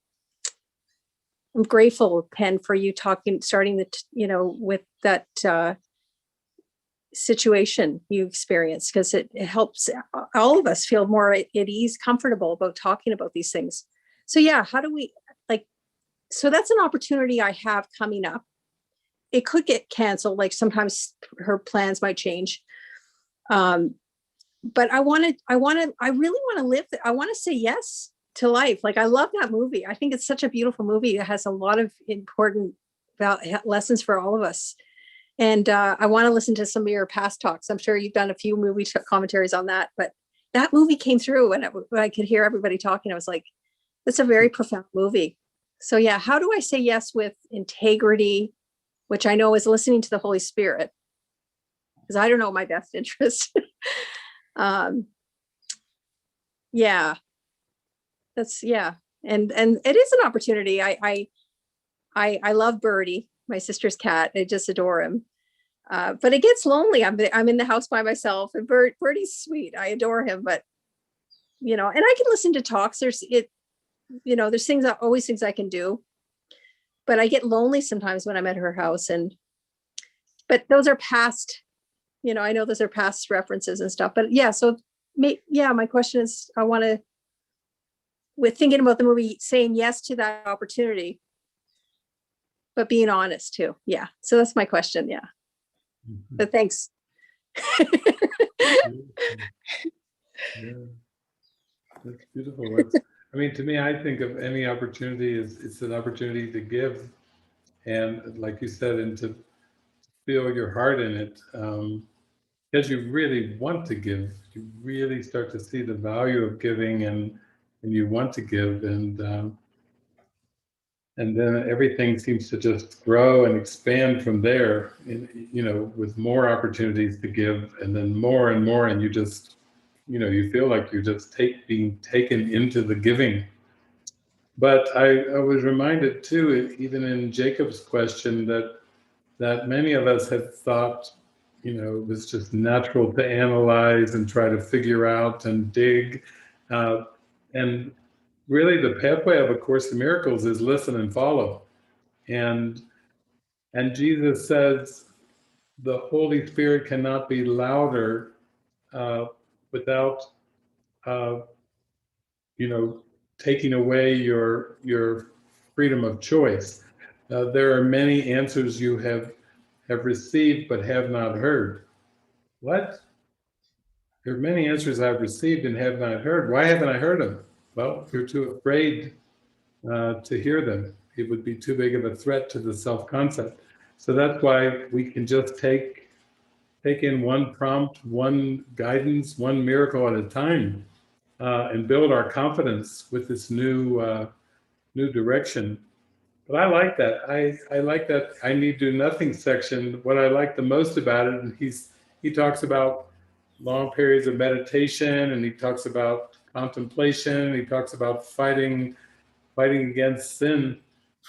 G: grateful, Ken, for you starting with that situation you experienced, because it helps all of us feel more at ease, comfortable about talking about these things. So how do we, so that's an opportunity I have coming up. It could get canceled. Like sometimes her plans might change. But I really want to live. I want to say yes to life. Like, I love that movie. I think it's such a beautiful movie. It has a lot of important lessons for all of us. And I want to listen to some of your past talks. I'm sure you've done a few movie commentaries on that, but that movie came through when I could hear everybody talking. I was like, it's a very profound movie. So how do I say yes with integrity, which I know is listening to the Holy Spirit, because I don't know my best interest. That's and it is an opportunity. I love Birdie, my sister's cat. I just adore him. But it gets lonely. I'm in the house by myself, and Birdie's sweet. I adore him, but and I can listen to talks. There's always things I can do, but I get lonely sometimes when I'm at her house. But those are past, I know those are past references and stuff, but so my question is, I want to, with thinking about the movie, saying yes to that opportunity, but being honest too. So that's my question. But thanks.
C: Yeah, that's beautiful. I mean, to me, I think of any opportunity as it's an opportunity to give, and like you said, and to feel your heart in it, because you really want to give. You really start to see the value of giving, and you want to give, and then everything seems to just grow and expand from there. You know, with more opportunities to give, and then more and more, and you just, you know, you feel like you're just being taken into the giving. But I was reminded too, even in Jacob's question, that many of us had thought, you know, it was just natural to analyze and try to figure out and dig. And really the pathway of A Course in Miracles is listen and follow. And Jesus says the Holy Spirit cannot be louder without, you know, taking away your freedom of choice. There are many answers you have received but have not heard. What? There are many answers I've received and have not heard. Why haven't I heard them? Well, you're too afraid to hear them. It would be too big of a threat to the self-concept. So that's why we can just take in one prompt, one guidance, one miracle at a time, and build our confidence with this new direction. But I like that. I like that I need do nothing section. What I like the most about it, and he talks about long periods of meditation, and he talks about contemplation, he talks about fighting against sin.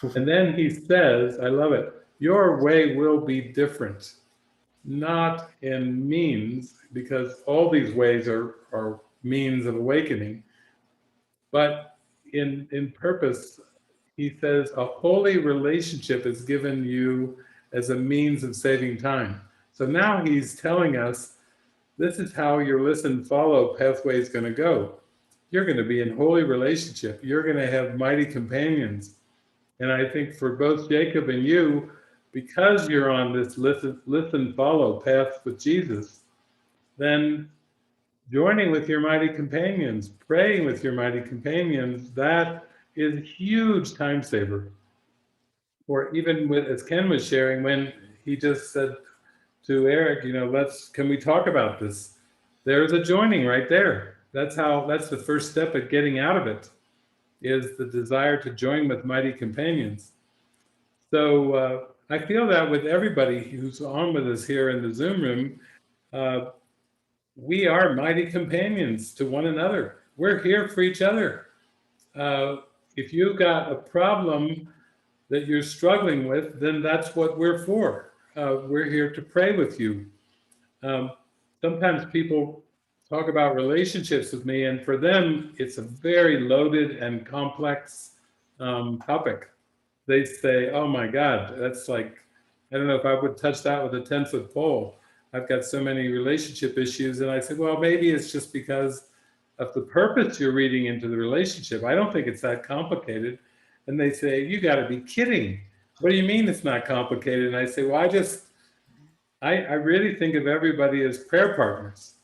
C: And then he says, I love it, your way will be different, not in means, because all these ways are means of awakening, but in purpose. He says a holy relationship is given you as a means of saving time. So now he's telling us this is how your listen follow pathway is going to go. You're going to be in holy relationship. You're going to have mighty companions. And I think for both Jacob and you, because you're on this listen follow path with Jesus, then joining with your mighty companions, praying with your mighty companions, that is a huge time saver. Or even with, as Ken was sharing, when he just said to Eric, you know, can we talk about this? There's a joining right there. That's the first step at getting out of it, is the desire to join with mighty companions. So I feel that with everybody who's on with us here in the Zoom room, we are mighty companions to one another. We're here for each other. If you got a problem that you're struggling with, then that's what we're for. We're here to pray with you. Sometimes people talk about relationships with me, and for them, it's a very loaded and complex topic. They say, oh my God, that's like, I don't know if I would touch that with a 10-foot pole. I've got so many relationship issues. And I said, well, maybe it's just because of the purpose you're reading into the relationship. I don't think it's that complicated. And they say, you got to be kidding. What do you mean it's not complicated? And I say, well, I really think of everybody as prayer partners.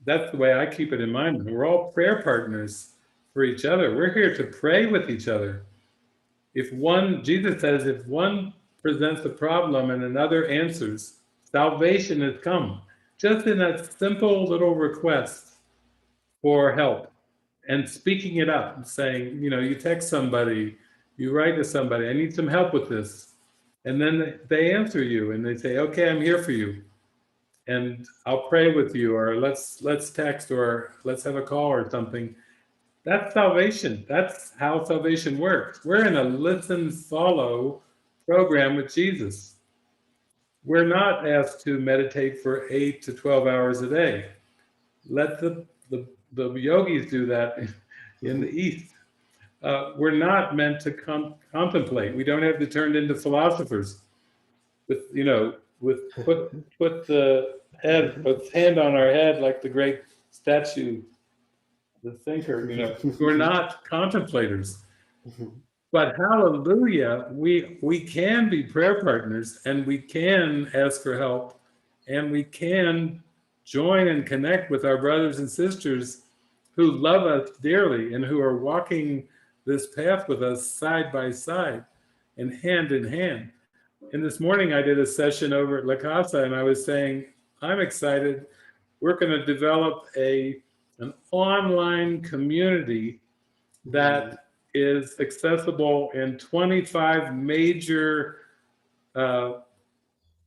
C: That's the way I keep it in mind. We're all prayer partners for each other. We're here to pray with each other. Jesus says, if one presents a problem and another answers, salvation has come. Just in that simple little request for help and speaking it up and saying, you know, you text somebody, you write to somebody, I need some help with this. And then they answer you and they say, okay, I'm here for you. And I'll pray with you, or let's text, or let's have a call or something. That's salvation. That's how salvation works. We're in a listen, follow program with Jesus. We're not asked to meditate for 8 to 12 hours a day. Let the yogis do that in the East. We're not meant to contemplate. We don't have to turn into philosophers. Put the hand on our head like the great statue, the thinker. We're not contemplators. But hallelujah, we can be prayer partners, and we can ask for help, and we can join and connect with our brothers and sisters who love us dearly and who are walking this path with us side by side and hand in hand. And this morning I did a session over at La Casa, and I was saying, I'm excited. We're going to develop an online community that is accessible in 25 major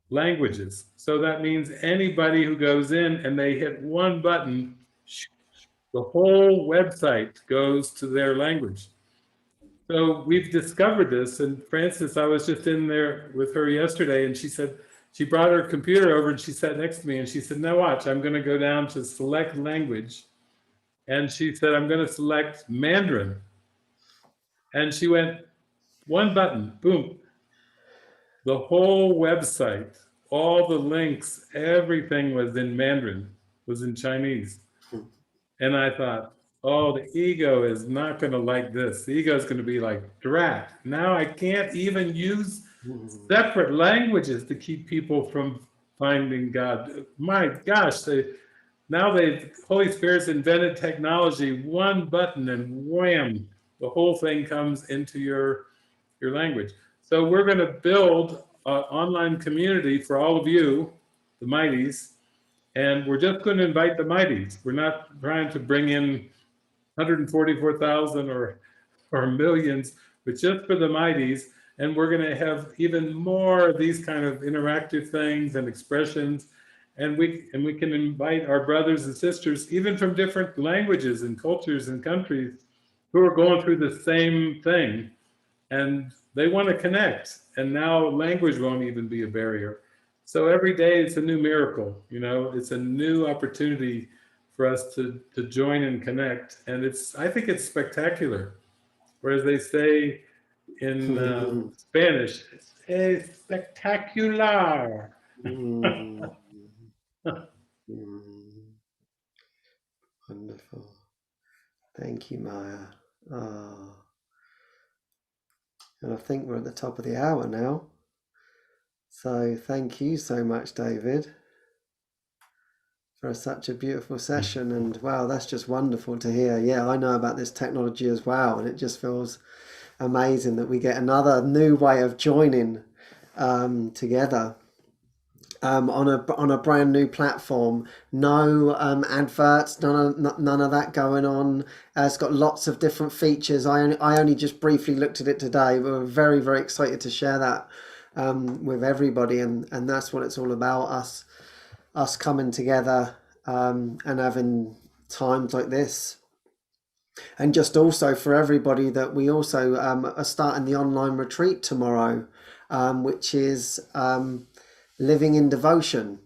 C: languages. So that means anybody who goes in and they hit one button, the whole website goes to their language. So we've discovered this. And Frances, I was just in there with her yesterday, and she said, she brought her computer over and she sat next to me and she said, now watch, I'm going to go down to select language. And she said, I'm going to select Mandarin. And she went, one button, boom. The whole website, all the links, everything was in Mandarin, was in Chinese. And I thought, oh, the ego is not going to like this. The ego is going to be like, drat. Now I can't even use separate languages to keep people from finding God. My gosh, Holy Spirit's invented technology, one button and wham, the whole thing comes into your language. So we're going to build an online community for all of you, the Mighties, and we're just going to invite the Mighties. We're not trying to bring in 144,000 or millions, but just for the Mighties. And we're going to have even more of these kind of interactive things and expressions. And we can invite our brothers and sisters, even from different languages and cultures and countries, who are going through the same thing. And they want to connect. And now language won't even be a barrier. So every day it's a new miracle, it's a new opportunity for us to join and connect. And I think it's spectacular. Whereas they say in Spanish, es spectacular.
B: Wonderful. Thank you, Maya. Oh. And I think we're at the top of the hour now. So thank you so much, David, for such a beautiful session. And wow, that's just wonderful to hear. Yeah, I know about this technology as well, and it just feels amazing that we get another new way of joining together on a brand new platform. No adverts, none of that going on. It's got lots of different features. I only just briefly looked at it today, but we're very, very excited to share that with everybody, and that's what it's all about, us coming together and having times like this. And just also for everybody that we also are starting the online retreat tomorrow, which is living in devotion,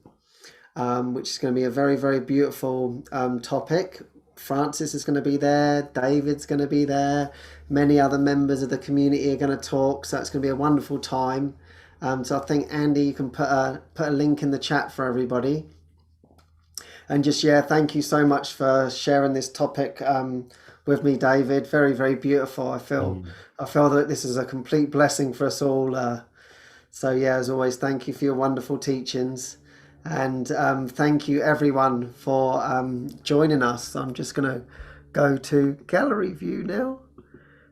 B: which is going to be a very, very beautiful topic. Francis is going to be there, David's going to be there, many other members of the community are going to talk, so it's going to be a wonderful time. So I think, Andy, you can put a link in the chat for everybody. And just, thank you so much for sharing this topic with me, David. Very, very beautiful. I feel that this is a complete blessing for us all. So as always, thank you for your wonderful teachings. And thank you everyone for joining us. I'm just going to go to gallery view now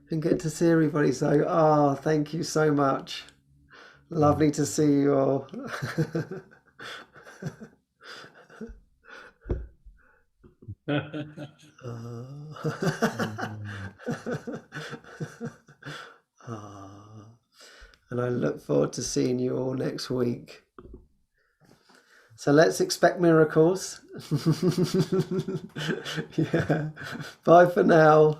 B: and get to see everybody. So, thank you so much. Lovely to see you all. And I look forward to seeing you all next week. So let's expect miracles. Bye for now.